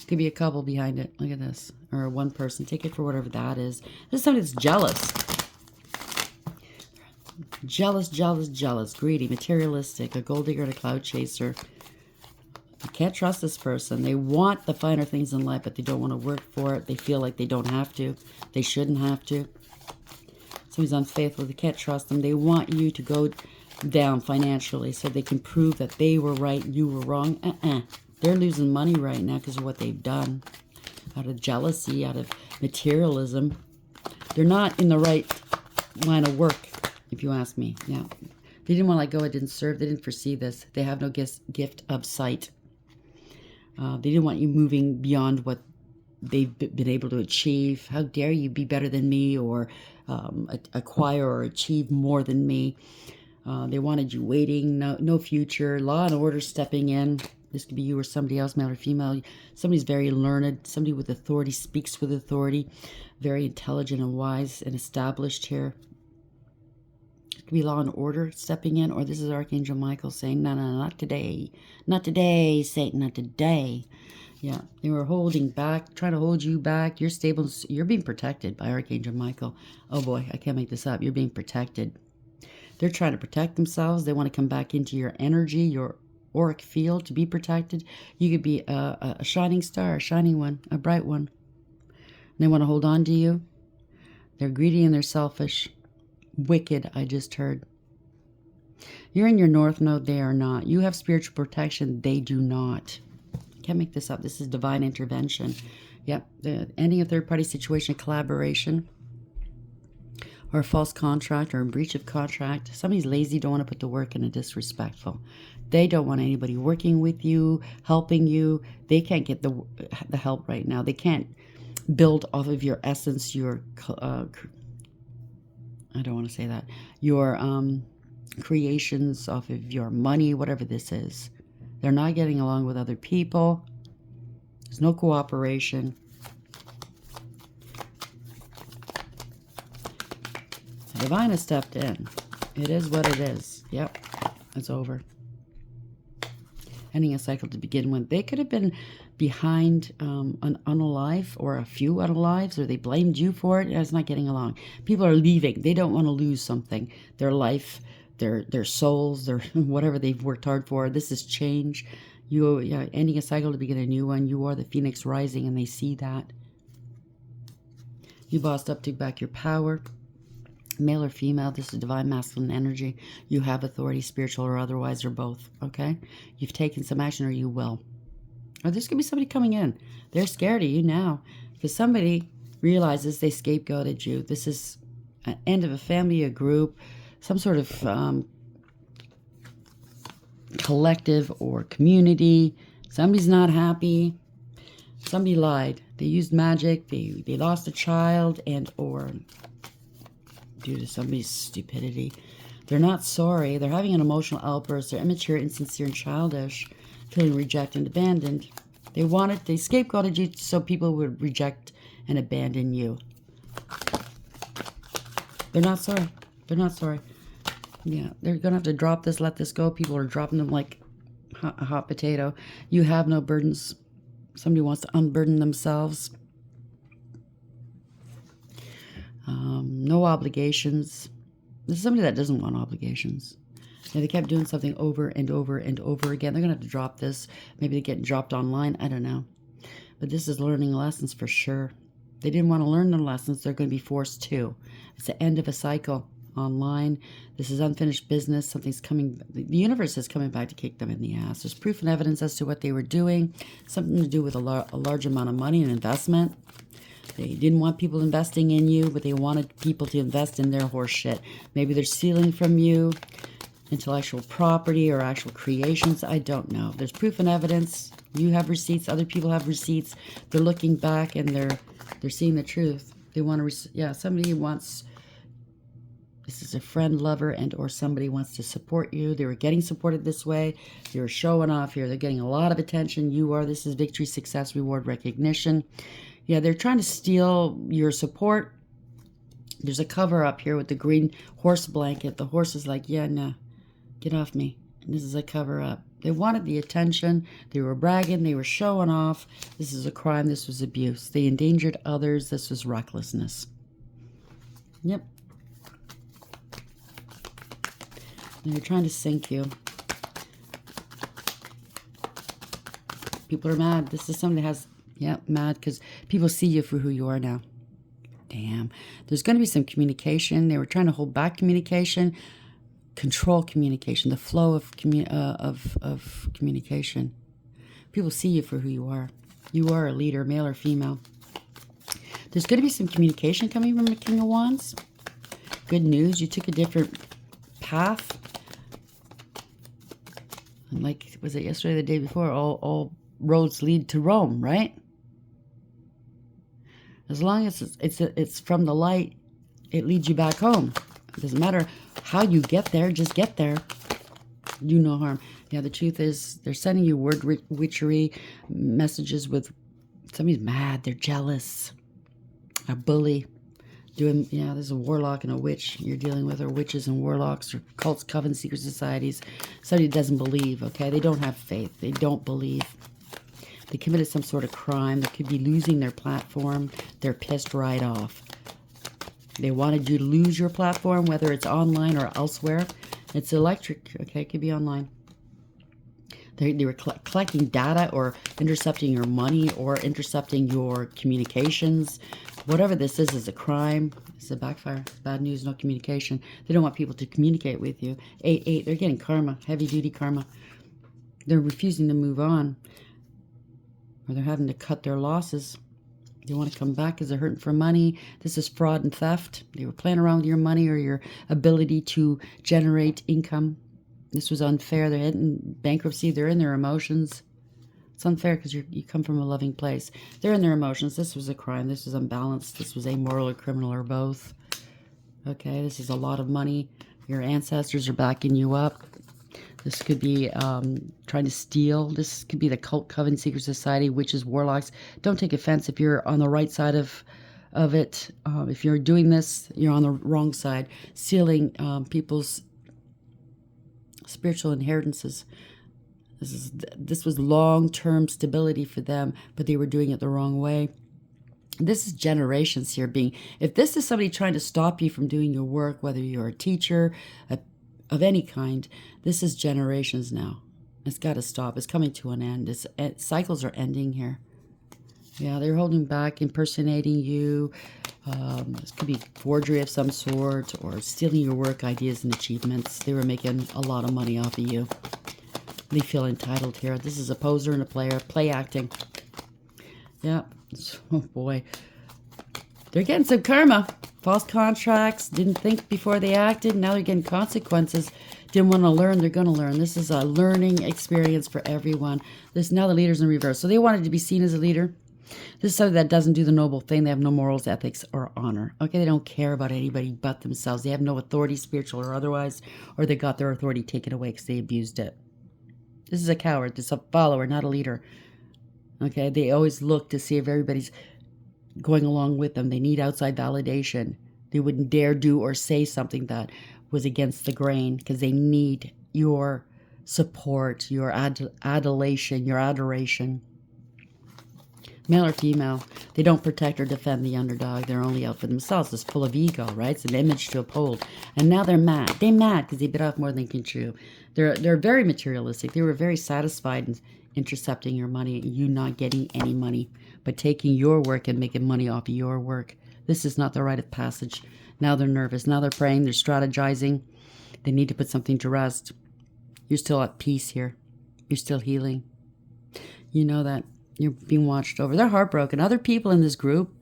Could be a couple behind it. Look at this. Or one person. Take it for whatever that is. This is somebody that's jealous. Jealous, jealous, jealous. Greedy, materialistic. A gold digger and a cloud chaser. You can't trust this person. They want the finer things in life, but they don't want to work for it. They feel like they don't have to. They shouldn't have to. Somebody's unfaithful. They can't trust them. They want you to go down financially so they can prove that they were right, you were wrong. They're losing money right now because of what they've done. Out of jealousy, out of materialism. They're not in the right line of work, if you ask me. Yeah. They didn't want to let go. It didn't serve. They didn't foresee this. They have no gift of sight. They didn't want you moving beyond what they've been able to achieve. How dare you be better than me, or acquire or achieve more than me. They wanted you waiting, no future, law and order stepping in. This could be you or somebody else, male or female. Somebody's very learned, somebody with authority, speaks with authority, very intelligent and wise and established here. It could be law and order stepping in, or this is Archangel Michael saying, no, not today. Not today, Satan, not today. Yeah, they were holding back, trying to hold you back. You're stable. You're being protected by Archangel Michael. Oh boy, I can't make this up. You're being protected. They're trying to protect themselves. They want to come back into your energy, your auric field to be protected. You could be a shining star, a shining one, a bright one. And they want to hold on to you. They're greedy and they're selfish. Wicked, I just heard. You're in your north node. They are not. You have spiritual protection. They do not. I can't make this up. This is divine intervention. Yep. Ending a third-party situation, collaboration, or a false contract, or a breach of contract. Somebody's lazy, don't want to put the work in, and disrespectful. They don't want anybody working with you, helping you. They can't get the help right now. They can't build off of your essence, your, I don't want to say that, your creations, off of your money, whatever this is. They're not getting along with other people. There's no cooperation. Divine has stepped in. It is what it is. Yep. It's over. Ending a cycle to begin with. They could have been behind an unalive or a few unalives, or they blamed you for it. It's not getting along. People are leaving. They don't want to lose something. Their life, their souls, their whatever they've worked hard for. This is change. You ending a cycle to begin a new one. You are the phoenix rising, and they see that. You bossed up, took back your power. Male or female, this is divine masculine energy. You have authority, spiritual or otherwise, or both, okay? You've taken some action, or you will. Or there's going to be somebody coming in. They're scared of you now because somebody realizes they scapegoated you. This is an end of a family, a group, some sort of collective or community. Somebody's not happy. Somebody lied. They used magic. They lost a child and or due to somebody's stupidity. They're not sorry. They're having an emotional outburst. They're immature, insincere, and childish, feeling rejected and abandoned. They scapegoated you so people would reject and abandon you. They're not sorry. They're not sorry. Yeah, they're going to have to drop this, let this go. People are dropping them like a hot potato. You have no burdens. Somebody wants to unburden themselves. No obligations. This is somebody that doesn't want obligations. Yeah, they kept doing something over and over and over again. They're going to have to drop this. Maybe they're getting dropped online. I don't know. But this is learning lessons for sure. They didn't want to learn the lessons. They're going to be forced to. It's the end of a cycle online. This is unfinished business. Something's coming. The universe is coming back to kick them in the ass. There's proof and evidence as to what they were doing. Something to do with a large amount of money and investment. They didn't want people investing in you, but they wanted people to invest in their horse shit. Maybe they're stealing from you intellectual property or actual creations. I don't know. There's proof and evidence. You have receipts. Other people have receipts. They're looking back and they're seeing the truth. They want to, somebody wants, this is a friend, lover, and or somebody wants to support you. They were getting supported this way. They were showing off here. They're getting a lot of attention. This is victory, success, reward, recognition. Yeah, they're trying to steal your support. There's a cover up here with the green horse blanket. The horse is like, yeah, no, get off me. And this is a cover up. They wanted the attention. They were bragging. They were showing off. This is a crime. This was abuse. They endangered others. This was recklessness. Yep. And they're trying to sink you. People are mad. This is somebody that has... Yeah, mad because people see you for who you are now. Damn. There's going to be some communication. They were trying to hold back communication, control communication, the flow of communication. People see you for who you are. You are a leader, male or female. There's going to be some communication coming from the King of Wands. Good news. You took a different path. And like, was it yesterday or the day before? All roads lead to Rome, right? As long as it's from the light, it leads you back home. It doesn't matter how you get there, just get there. Do no harm. Yeah, the truth is they're sending you word witchery messages with somebody's mad, they're jealous, a bully. There's a warlock and a witch you're dealing with, or witches and warlocks, or cults, covens, secret societies. Somebody doesn't believe, okay? They don't have faith. They don't believe. They committed some sort of crime. They could be losing their platform. They're pissed right off. They wanted you to lose your platform, whether it's online or elsewhere. It's electric, okay? It could be online. They were collecting data or intercepting your money or intercepting your communications. Whatever this is a crime. It's a backfire. It's bad news, no communication. They don't want people to communicate with you. 8-8, they're getting karma, heavy-duty karma. They're refusing to move on. Or they're having to cut their losses. They want to come back because they're hurting for money. This is fraud and theft. They were playing around with your money or your ability to generate income. This was unfair. They're in bankruptcy. They're in their emotions. It's unfair because you come from a loving place. They're in their emotions. This was a crime. This was unbalanced. This was amoral or criminal or both. Okay, this is a lot of money. Your ancestors are backing you up. This could be trying to steal. This could be the cult, coven, secret society, witches, warlocks. Don't take offense if you're on the right side of of it. If you're doing this, you're on the wrong side, stealing people's spiritual inheritances. This was long-term stability for them, but they were doing it the wrong way. This is generations here being, if this is somebody trying to stop you from doing your work, whether you're a teacher of any kind, this is generations now. It's got to stop. It's coming to an end. Cycles are ending here. Yeah, they're holding back, impersonating you. This could be forgery of some sort or stealing your work ideas and achievements. They were making a lot of money off of you. They feel entitled here. This is a poser and a player. Play acting. Yeah. Oh, boy. They're getting some karma. False contracts. Didn't think before they acted. Now they're getting consequences. Didn't want to learn. They're going to learn. This is a learning experience for everyone. Now the leader's in reverse. So they wanted to be seen as a leader. This is somebody that doesn't do the noble thing. They have no morals, ethics, or honor. Okay, they don't care about anybody but themselves. They have no authority, spiritual or otherwise, or they got their authority taken away because they abused it. This is a coward. This is a follower, not a leader. Okay, they always look to see if everybody's going along with them. They need outside validation. They wouldn't dare do or say something that was against the grain because they need your support, your adulation, your adoration. Male or female, they don't protect or defend the underdog. They're only out for themselves. It's full of ego, right? It's an image to uphold. And now they're mad. They're mad because they bit off more than they can chew. They're very materialistic. They were very satisfied in intercepting your money, you not getting any money, but taking your work and making money off of your work. This is not the rite of passage. Now they're nervous. Now they're praying. They're strategizing. They need to put something to rest. You're still at peace here. You're still healing. You know that. You're being watched over. They're heartbroken. Other people in this group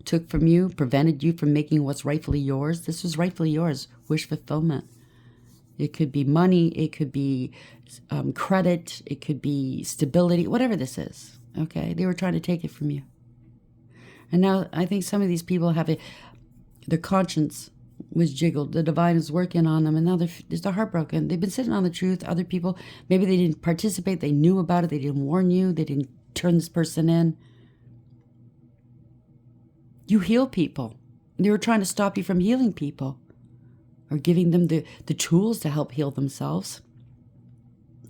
took from you, prevented you from making what's rightfully yours. This was rightfully yours. Wish fulfillment. It could be money. It could be credit. It could be stability. Whatever this is. Okay? They were trying to take it from you. And now I think some of these people have their conscience was jiggled. The divine is working on them. And now they're heartbroken. They've been sitting on the truth. Other people, maybe they didn't participate. They knew about it. They didn't warn you. They didn't turn this person in. You heal people. They were trying to stop you from healing people or giving them the tools to help heal themselves,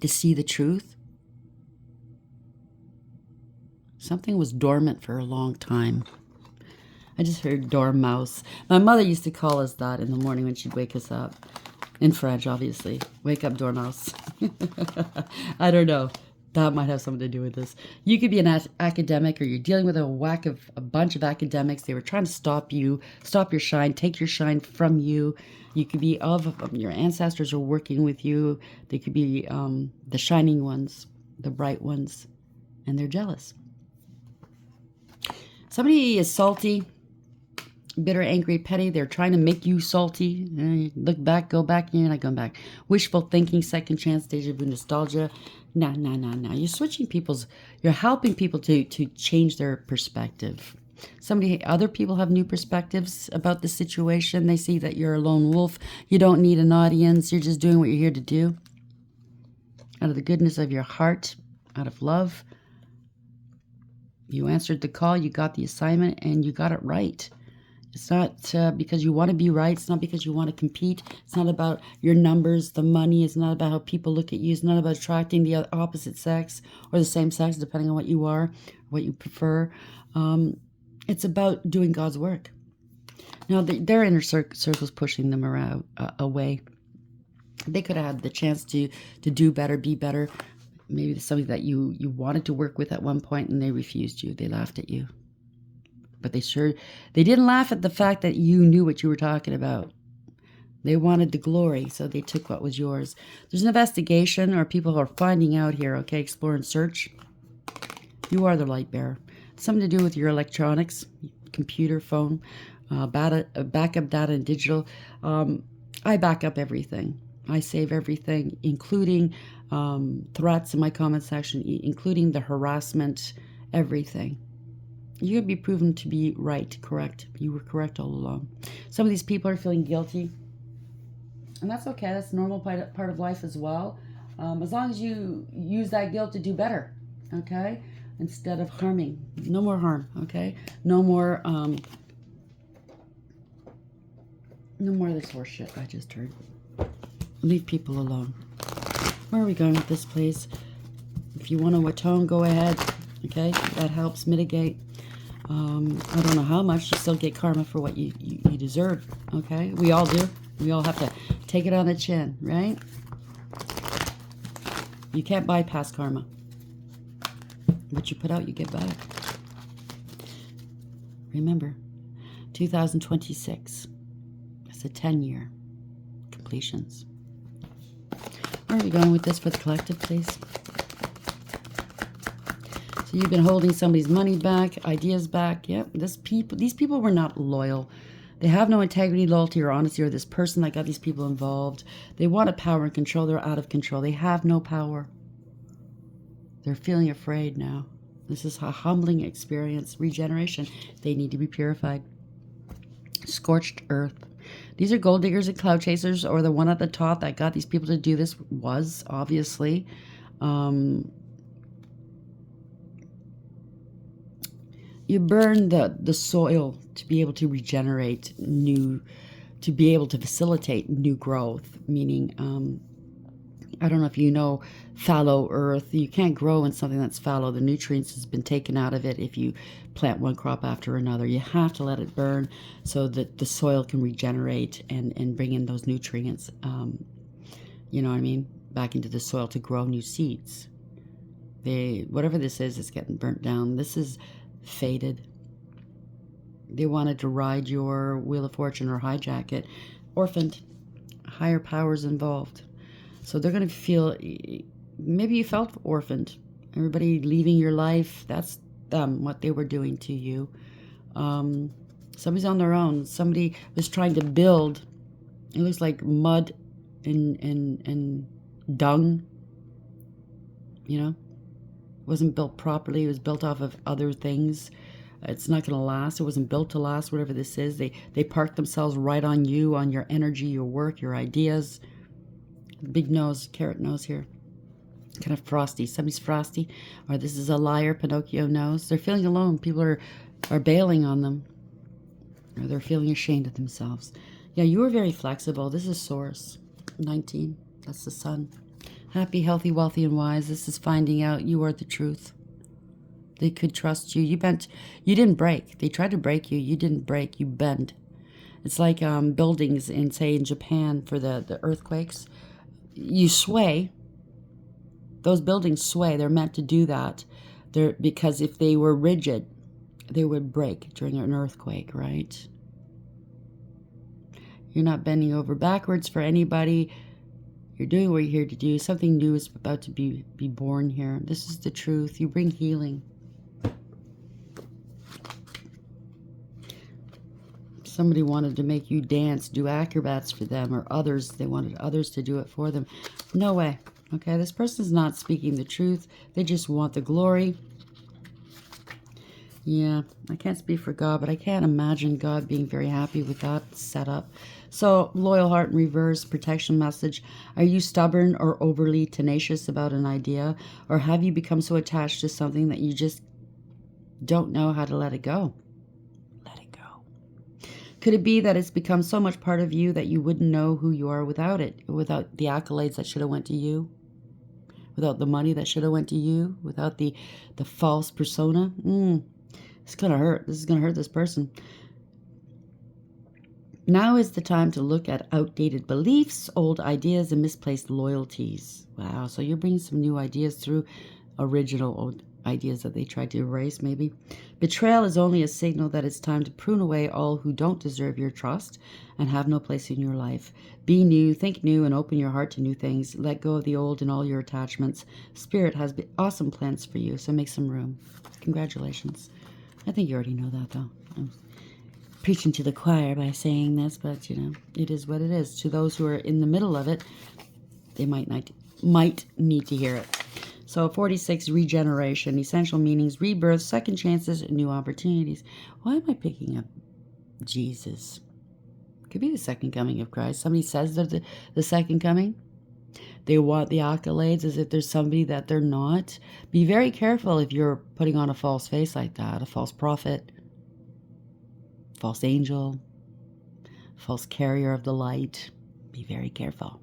to see the truth. Something was dormant for a long time. I just heard dormouse. My mother used to call us that in the morning when she'd wake us up. In French, obviously. Wake up, dormouse. I don't know. That might have something to do with this. You could be an academic, or you're dealing with a bunch of academics. They were trying to stop you, stop your shine, take your shine from you. You could be your ancestors are working with you. They could be the shining ones, the bright ones, and they're jealous. Somebody is salty, bitter, angry, petty. They're trying to make you salty. Look back, go back, you're not going back. Wishful thinking, second chance, deja vu, nostalgia. No. You're switching you're helping people to change their perspective. Other people have new perspectives about the situation. They see that you're a lone wolf. You don't need an audience. You're just doing what you're here to do. Out of the goodness of your heart, out of love. You answered the call, you got the assignment, and you got it right. It's not because you want to be right. It's not because you want to compete. It's not about your numbers, the money. It's not about how people look at you. It's not about attracting the opposite sex or the same sex, depending on what you are, what you prefer. It's about doing God's work. Now, their inner circle's pushing them around away. They could have had the chance to do better, be better. Maybe it's something that you wanted to work with at one point and they refused you. They laughed at you. But they didn't laugh at the fact that you knew what you were talking about. They wanted the glory, so they took what was yours. There's an investigation, or people who are finding out here, okay, explore and search. You are the light bearer. Something to do with your electronics, computer, phone, backup data and digital. I back up everything. I save everything, including threats in my comment section, including the harassment, everything. You're going to be proven to be right, correct. You were correct all along. Some of these people are feeling guilty. And that's okay. That's a normal part of life as well. As long as you use that guilt to do better, okay? Instead of harming. No more harm, okay? No more No more of this horse shit I just heard. Leave people alone. Where are we going with this, please? If you want to atone, go ahead. Okay? That helps mitigate. I don't know how much. You still get karma for what you deserve. Okay? We all do. We all have to take it on the chin, right? You can't bypass karma. What you put out, you get back. Remember, 2026. It's a 10-year completions. Where are we going with this for the collective, please? So you've been holding somebody's money back, ideas back. Yep, these people were not loyal. They have no integrity, loyalty, or honesty, or this person that got these people involved. They wanted power and control. They're out of control. They have no power. They're feeling afraid now. This is a humbling experience. Regeneration. They need to be purified. Scorched earth. These are gold diggers and cloud chasers, or the one at the top that got these people to do this was, obviously. You burn the soil to be able to regenerate new, to be able to facilitate new growth, meaning, I don't know if you know fallow earth. You can't grow in something that's fallow. The nutrients has been taken out of it if you plant one crop after another. You have to let it burn so that the soil can regenerate and bring in those nutrients, you know what I mean, back into the soil to grow new seeds. Whatever this is getting burnt down. This is faded. They wanted to ride your Wheel of Fortune or hijack it. Orphaned. Higher powers involved. So they're going to feel, maybe you felt orphaned. Everybody leaving your life, that's what they were doing to you. Somebody's on their own. Somebody was trying to build, it looks like mud and dung, you know. It wasn't built properly. It was built off of other things. It's not going to last. It wasn't built to last, whatever this is. They parked themselves right on you, on your energy, your work, your ideas. Big nose, carrot nose here. Kind of frosty. Somebody's frosty. Or this is a liar, Pinocchio nose. They're feeling alone. People are bailing on them. Or they're feeling ashamed of themselves. Yeah, you are very flexible. This is Source. 19. That's the sun. Happy, healthy, wealthy, and wise. This is finding out you are the truth. They could trust you. You didn't break. They tried to break you. You didn't break. You bend. It's like buildings in, say, in Japan for the earthquakes. You sway. Those buildings sway. They're meant to do that. Because if they were rigid, they would break during an earthquake, right? You're not bending over backwards for anybody. You're doing what you're here to do. Something new is about to be born here. This is the truth. You bring healing. Somebody wanted to make you dance, do acrobats for them, or others. They wanted others to do it for them. No way. Okay, this person's not speaking the truth. They just want the glory. Yeah, I can't speak for God, but I can't imagine God being very happy with that setup. So, loyal heart in reverse, protection message. Are you stubborn or overly tenacious about an idea? Or have you become so attached to something that you just don't know how to let it go? Let it go. Could it be that it's become so much part of you that you wouldn't know who you are without it? Without the accolades that should have went to you? Without the money that should have went to you? Without the false persona? It's going to hurt. This is going to hurt this person. Now is the time to look at outdated beliefs, old ideas, and misplaced loyalties. Wow, so you're bringing some new ideas through original old ideas that they tried to erase, maybe. Betrayal is only a signal that it's time to prune away all who don't deserve your trust and have no place in your life. Be new, think new, and open your heart to new things. Let go of the old and all your attachments. Spirit has awesome plans for you, so make some room. Congratulations. I think you already know that, though. I'm preaching to the choir by saying this, but, you know, it is what it is. To those who are in the middle of it, they might need to hear it. So 46, regeneration, essential meanings, rebirth, second chances, and new opportunities. Why am I picking up Jesus? Could be the second coming of Christ. Somebody says they're the second coming. They want the accolades as if there's somebody that they're not. Be very careful if you're putting on a false face like that, a false prophet, false angel, false carrier of the light. Be very careful.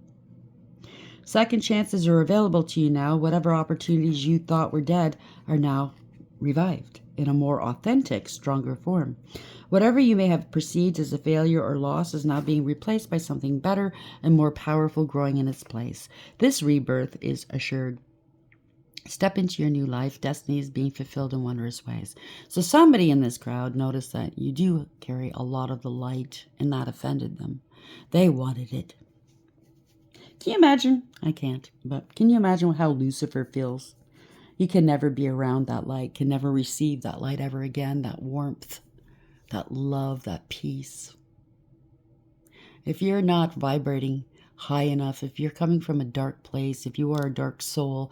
Second chances are available to you now. Whatever opportunities you thought were dead are now revived in a more authentic, stronger form. Whatever you may have perceived as a failure or loss is now being replaced by something better and more powerful growing in its place. This rebirth is assured. Step into your new life. Destiny is being fulfilled in wondrous ways. So somebody in this crowd noticed that you do carry a lot of the light, and that offended them. They wanted it. Can you imagine? I can't, but can you imagine how Lucifer feels? You can never be around that light, can never receive that light ever again, that warmth, that love, that peace. If you're not vibrating high enough, if you're coming from a dark place, if you are a dark soul,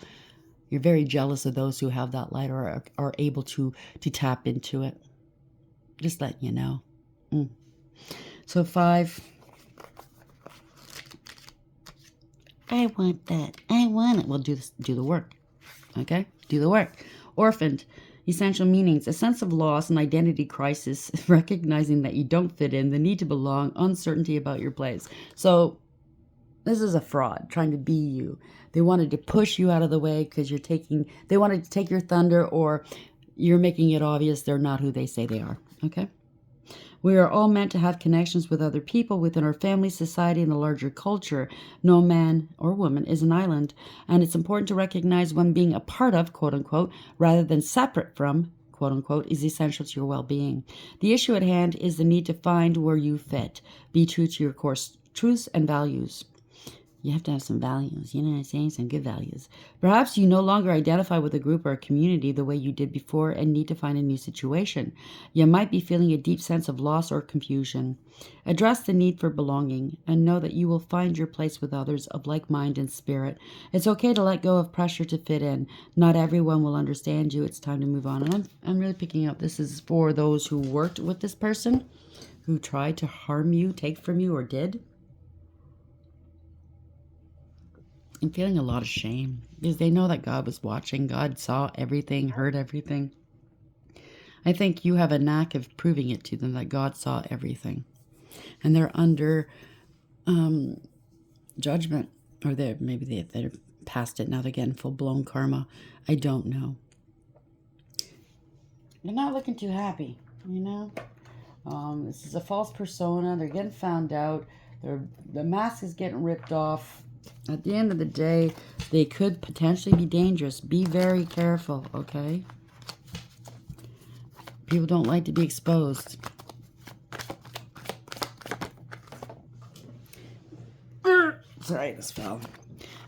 you're very jealous of those who have that light or are able to tap into it. Just letting you know. So 5. I want that. I want it. Well, do the work. Okay? Do the work. Orphaned. Essential meanings. A sense of loss and identity crisis. Recognizing that you don't fit in. The need to belong. Uncertainty about your place. So this is a fraud trying to be you. They wanted to push you out of the way because they wanted to take your thunder, or you're making it obvious they're not who they say they are. Okay? We are all meant to have connections with other people within our family, society, and the larger culture. No man or woman is an island, and it's important to recognize when being a part of, quote unquote, rather than separate from, quote unquote, is essential to your well-being. The issue at hand is the need to find where you fit. Be true to your core truths and values. You have to have some values, you know what I'm saying? Some good values. Perhaps you no longer identify with a group or a community the way you did before and need to find a new situation. You might be feeling a deep sense of loss or confusion. Address the need for belonging and know that you will find your place with others of like mind and spirit. It's okay to let go of pressure to fit in. Not everyone will understand you. It's time to move on. And I'm really picking up, this is for those who worked with this person, who tried to harm you, take from you, or did. I'm feeling a lot of shame because they know that God was watching. God saw everything, heard everything. I think you have a knack of proving it to them that God saw everything. And they're under judgment. Or they're past it now. They're getting full-blown karma. I don't know. They're not looking too happy, you know? This is a false persona. They're getting found out. The mask is getting ripped off. At the end of the day, they could potentially be dangerous. Be very careful, okay? People don't like to be exposed. Sorry, this fell.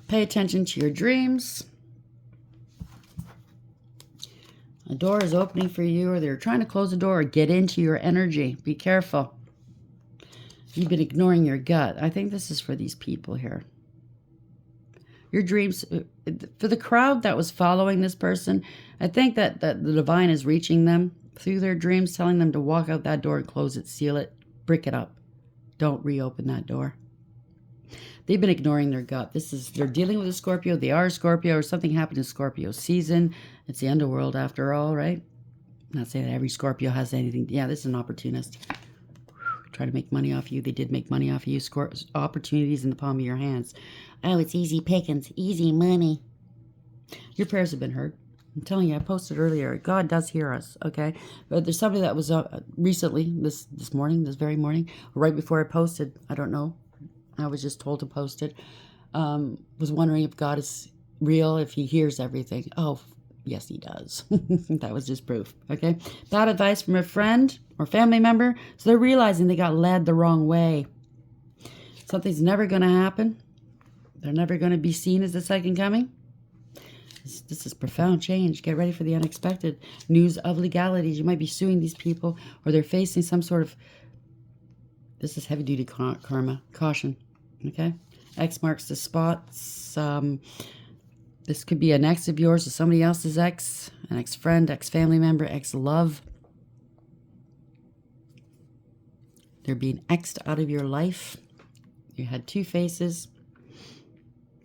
Pay attention to your dreams. A door is opening for you, or they're trying to close the door or get into your energy. Be careful. You've been ignoring your gut. I think this is for these people here. Your dreams, for the crowd that was following this person, I think that the divine is reaching them through their dreams, telling them to walk out that door and close it, seal it, brick it up. Don't reopen that door. They've been ignoring their gut. They're dealing with a Scorpio. They are a Scorpio, or something happened in Scorpio season. It's the underworld after all, right? I'm not saying that every Scorpio has anything. Yeah, this is an opportunist. Try to make money off you. They did make money off you. Opportunities in the palm of your hands. Oh, it's easy pickings, easy money. Your prayers have been heard. I'm telling you, I posted earlier. God does hear us, okay? But there's somebody that was recently, this very morning, right before I posted. I don't know. I was just told to post it. Was wondering if God is real, if he hears everything. Oh, yes, he does. That was just proof, okay? Bad advice from a friend or family member. So they're realizing they got led the wrong way. Something's never going to happen. They're never going to be seen as the second coming. This is profound change. Get ready for the unexpected. News of legalities. You might be suing these people, or they're facing some sort of... This is heavy-duty karma. Caution, okay? X marks the spots. This could be an ex of yours or somebody else's ex, an ex-friend, ex-family member, ex-love. They're being X'd out of your life. You had two faces.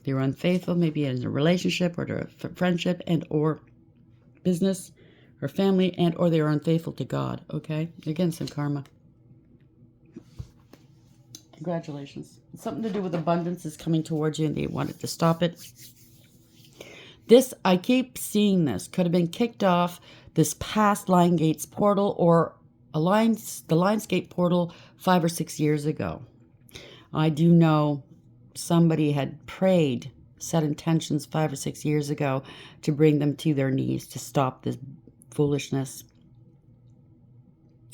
They were unfaithful, maybe in a relationship or a friendship and or business or family, and or they were unfaithful to God, okay? Again, some karma. Congratulations. Something to do with abundance is coming towards you and they wanted to stop it. This, I keep seeing this, could have been kicked off this past Lionsgate's portal or the Lionsgate portal 5 or 6 years ago. I do know somebody had prayed, set intentions 5 or 6 years ago to bring them to their knees to stop this foolishness.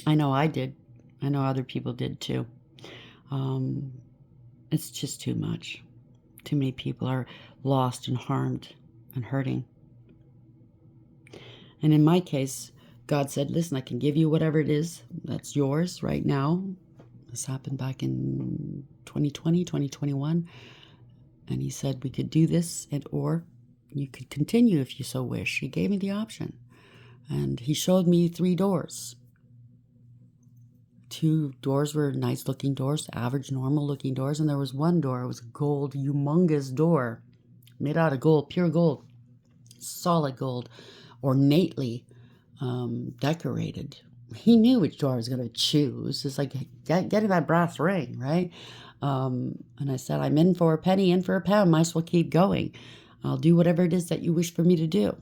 I know I did. I know other people did too. It's just too much. Too many people are lost and harmed and hurting. And in my case, God said, listen, I can give you whatever it is that's yours right now. This happened back in 2020, 2021. And he said we could do this or you could continue if you so wish. He gave me the option. And he showed me 3 doors. 2 doors were nice looking doors, average, normal looking doors. And there was 1 door, it was a gold, humongous door, made out of gold, pure gold, solid gold, ornately decorated. He knew which door I was going to choose. It's like getting that brass ring, right? And I said, I'm in for a penny, in for a pound. Might as well keep going. I'll do whatever it is that you wish for me to do.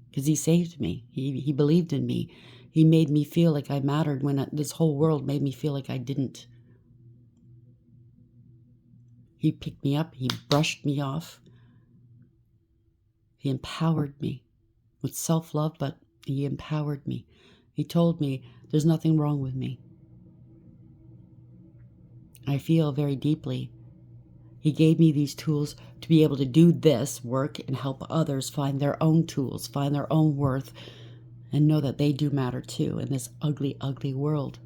Because he saved me. He believed in me. He made me feel like I mattered when this whole world made me feel like I didn't. He picked me up. He brushed me off. He empowered me with self-love, but he empowered me. He told me there's nothing wrong with me. I feel very deeply. He gave me these tools to be able to do this work and help others find their own tools, find their own worth, and know that they do matter too in this ugly, ugly world.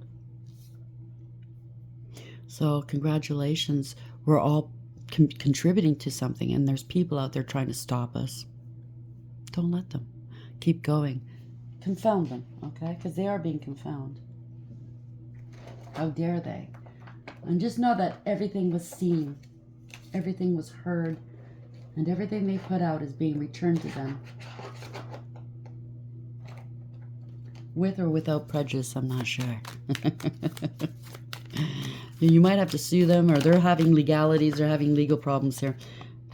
So congratulations. We're all contributing to something, and there's people out there trying to stop us. Don't let them. Keep going. Confound them, okay? Because they are being confounded. How dare they? And just know that everything was seen, everything was heard, and everything they put out is being returned to them. With or without prejudice, I'm not sure. You might have to sue them, or they're having legalities, they're having legal problems here.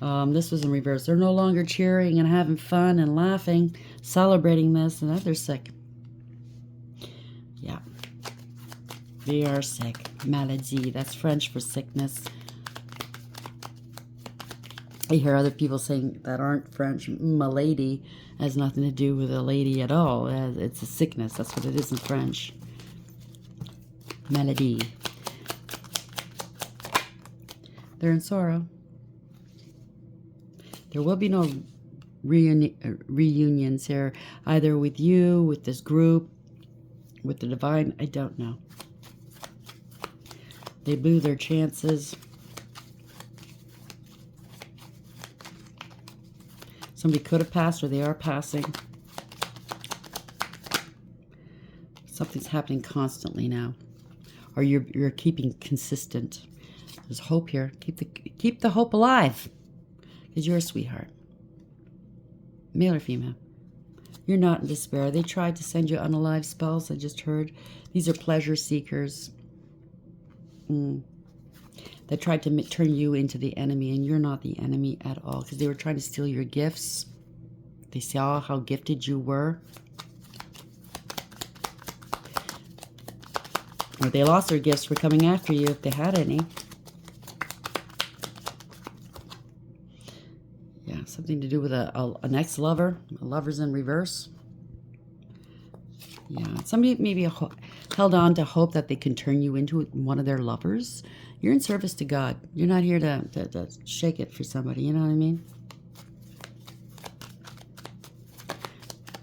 This was in reverse. They're no longer cheering and having fun and laughing, celebrating this, and that they're sick. Yeah. They are sick. Maladie. That's French for sickness. I hear other people saying that aren't French. Malady has nothing to do with a lady at all. It's a sickness. That's what it is in French. Maladie. They're in sorrow. There will be no reunions here, either with you, with this group, with the divine. I don't know. They blew their chances. Somebody could have passed, or they are passing. Something's happening constantly now, or you're keeping consistent. There's hope here. Keep the hope alive, because you're a sweetheart. Male or female. You're not in despair. They tried to send you unalive spells, I just heard. These are pleasure seekers. They tried to turn you into the enemy, and you're not the enemy at all, because they were trying to steal your gifts. They saw how gifted you were. Or they lost their gifts for coming after you, if they had any. Yeah, something to do with an ex-lover. A lover's in reverse. Yeah, somebody maybe held on to hope that they can turn you into one of their lovers. You're in service to God. You're not here to shake it for somebody. You know what I mean?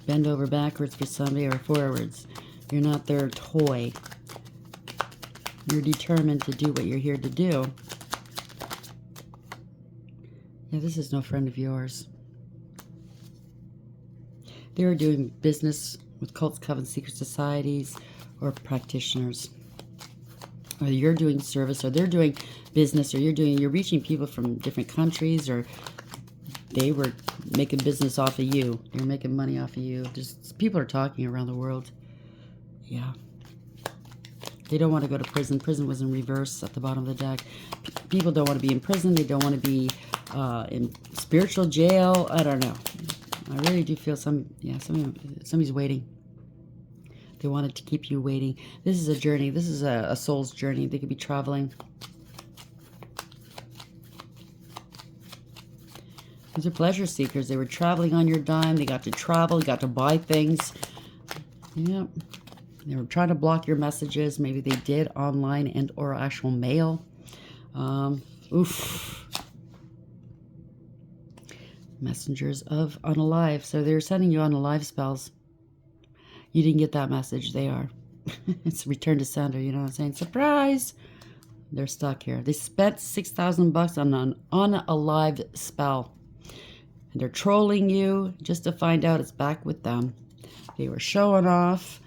Bend over backwards for somebody or forwards. You're not their toy. You're determined to do what you're here to do. Yeah, this is no friend of yours. They were doing business with cults, covens, secret societies, or practitioners. Or you're doing service, or they're doing business, or you're reaching people from different countries, or they were making business off of you. You're making money off of you. Just people are talking around the world. Yeah. They don't want to go to prison. Prison was in reverse at the bottom of the deck. People don't want to be in prison. They don't want to be in spiritual jail. I don't know. I really do feel somebody's waiting. They wanted to keep you waiting. This is a journey. This is a soul's journey. They could be traveling. These are pleasure seekers. They were traveling on your dime. They got to travel. Got to buy things. Yep. They were trying to block your messages. Maybe they did online and or actual mail. Oof. Messengers of unalive. So they're sending you unalive spells. You didn't get that message. They are. It's return to sender. You know what I'm saying? Surprise! They're stuck here. They spent $6,000 on an unalive spell. And they're trolling you just to find out it's back with them. They were showing off,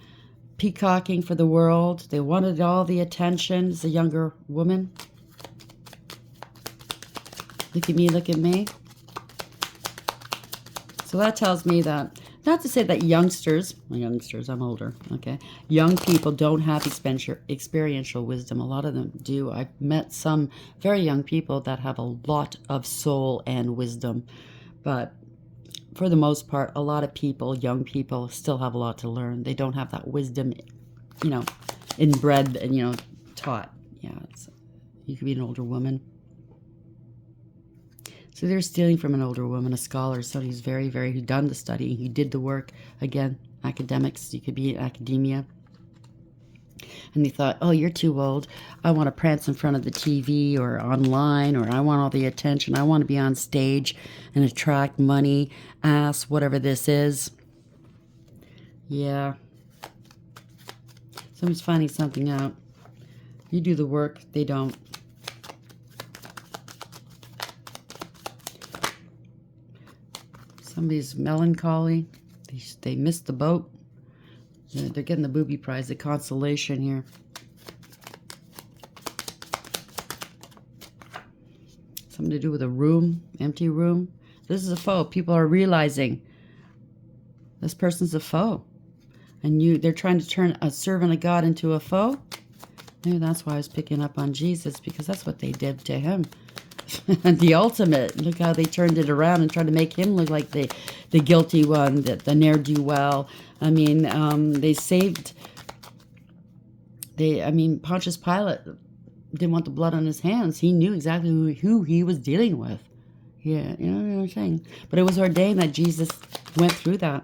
peacocking for the world. They wanted all the attention. It's a younger woman. Look at me, look at me. So that tells me that, not to say that youngsters, I'm older, okay? Young people don't have experiential wisdom. A lot of them do. I've met some very young people that have a lot of soul and wisdom. But for the most part, a lot of people, young people, still have a lot to learn. They don't have that wisdom, you know, inbred and, you know, taught. Yeah, you could be an older woman. So they're stealing from an older woman, a scholar, somebody who's very, who done the study, who did the work. Again, academics, you could be in academia. And they thought, oh, you're too old. I want to prance in front of the TV or online, or I want all the attention. I want to be on stage and attract money, ass, whatever this is. Yeah. Somebody's finding something out. You do the work, they don't. Somebody's melancholy. They missed the boat. They're getting the booby prize, the consolation here. Something to do with a room, empty room. This is a foe. People are realizing this person's a foe. And they're trying to turn a servant of God into a foe. Maybe that's why I was picking up on Jesus, because that's what they did to him. The ultimate. Look how they turned it around and tried to make him look like the guilty one, the ne'er-do-well. I mean, they saved... Pontius Pilate didn't want the blood on his hands. He knew exactly who he was dealing with. Yeah, you know what I'm saying? But it was ordained that Jesus went through that.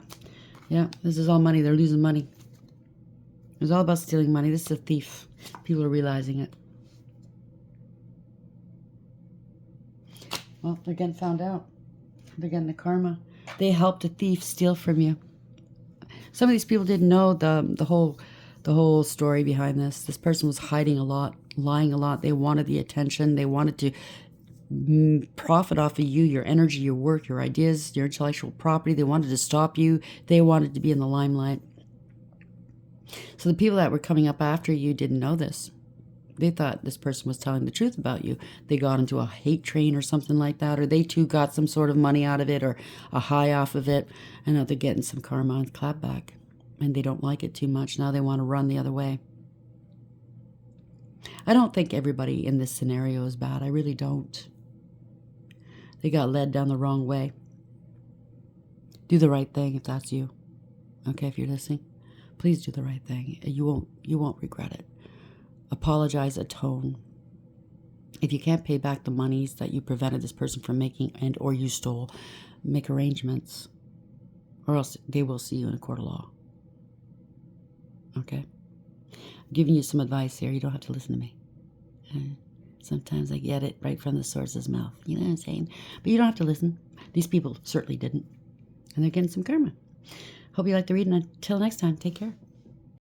Yeah, this is all money. They're losing money. It was all about stealing money. This is a thief. People are realizing it. Well, they're getting found out. They're getting the karma. They helped a thief steal from you. Some of these people didn't know the whole story behind this. This person was hiding a lot, lying a lot. They wanted the attention. They wanted to profit off of you, your energy, your work, your ideas, your intellectual property. They wanted to stop you. They wanted to be in the limelight. So the people that were coming up after you didn't know this. They thought this person was telling the truth about you. They got into a hate train or something like that, or they too got some sort of money out of it or a high off of it, and now they're getting some karma and clap back. And they don't like it too much. Now they want to run the other way. I don't think everybody in this scenario is bad. I really don't. They got led down the wrong way. Do the right thing if that's you. Okay, if you're listening, please do the right thing. You won't regret it. Apologize, atone. If you can't pay back the monies that you prevented this person from making and or you stole, make arrangements, or else they will see you in a court of law. Okay? I'm giving you some advice here. You don't have to listen to me. Sometimes I get it right from the source's mouth. You know what I'm saying? But you don't have to listen. These people certainly didn't. And they're getting some karma. Hope you like the reading. Until next time, take care.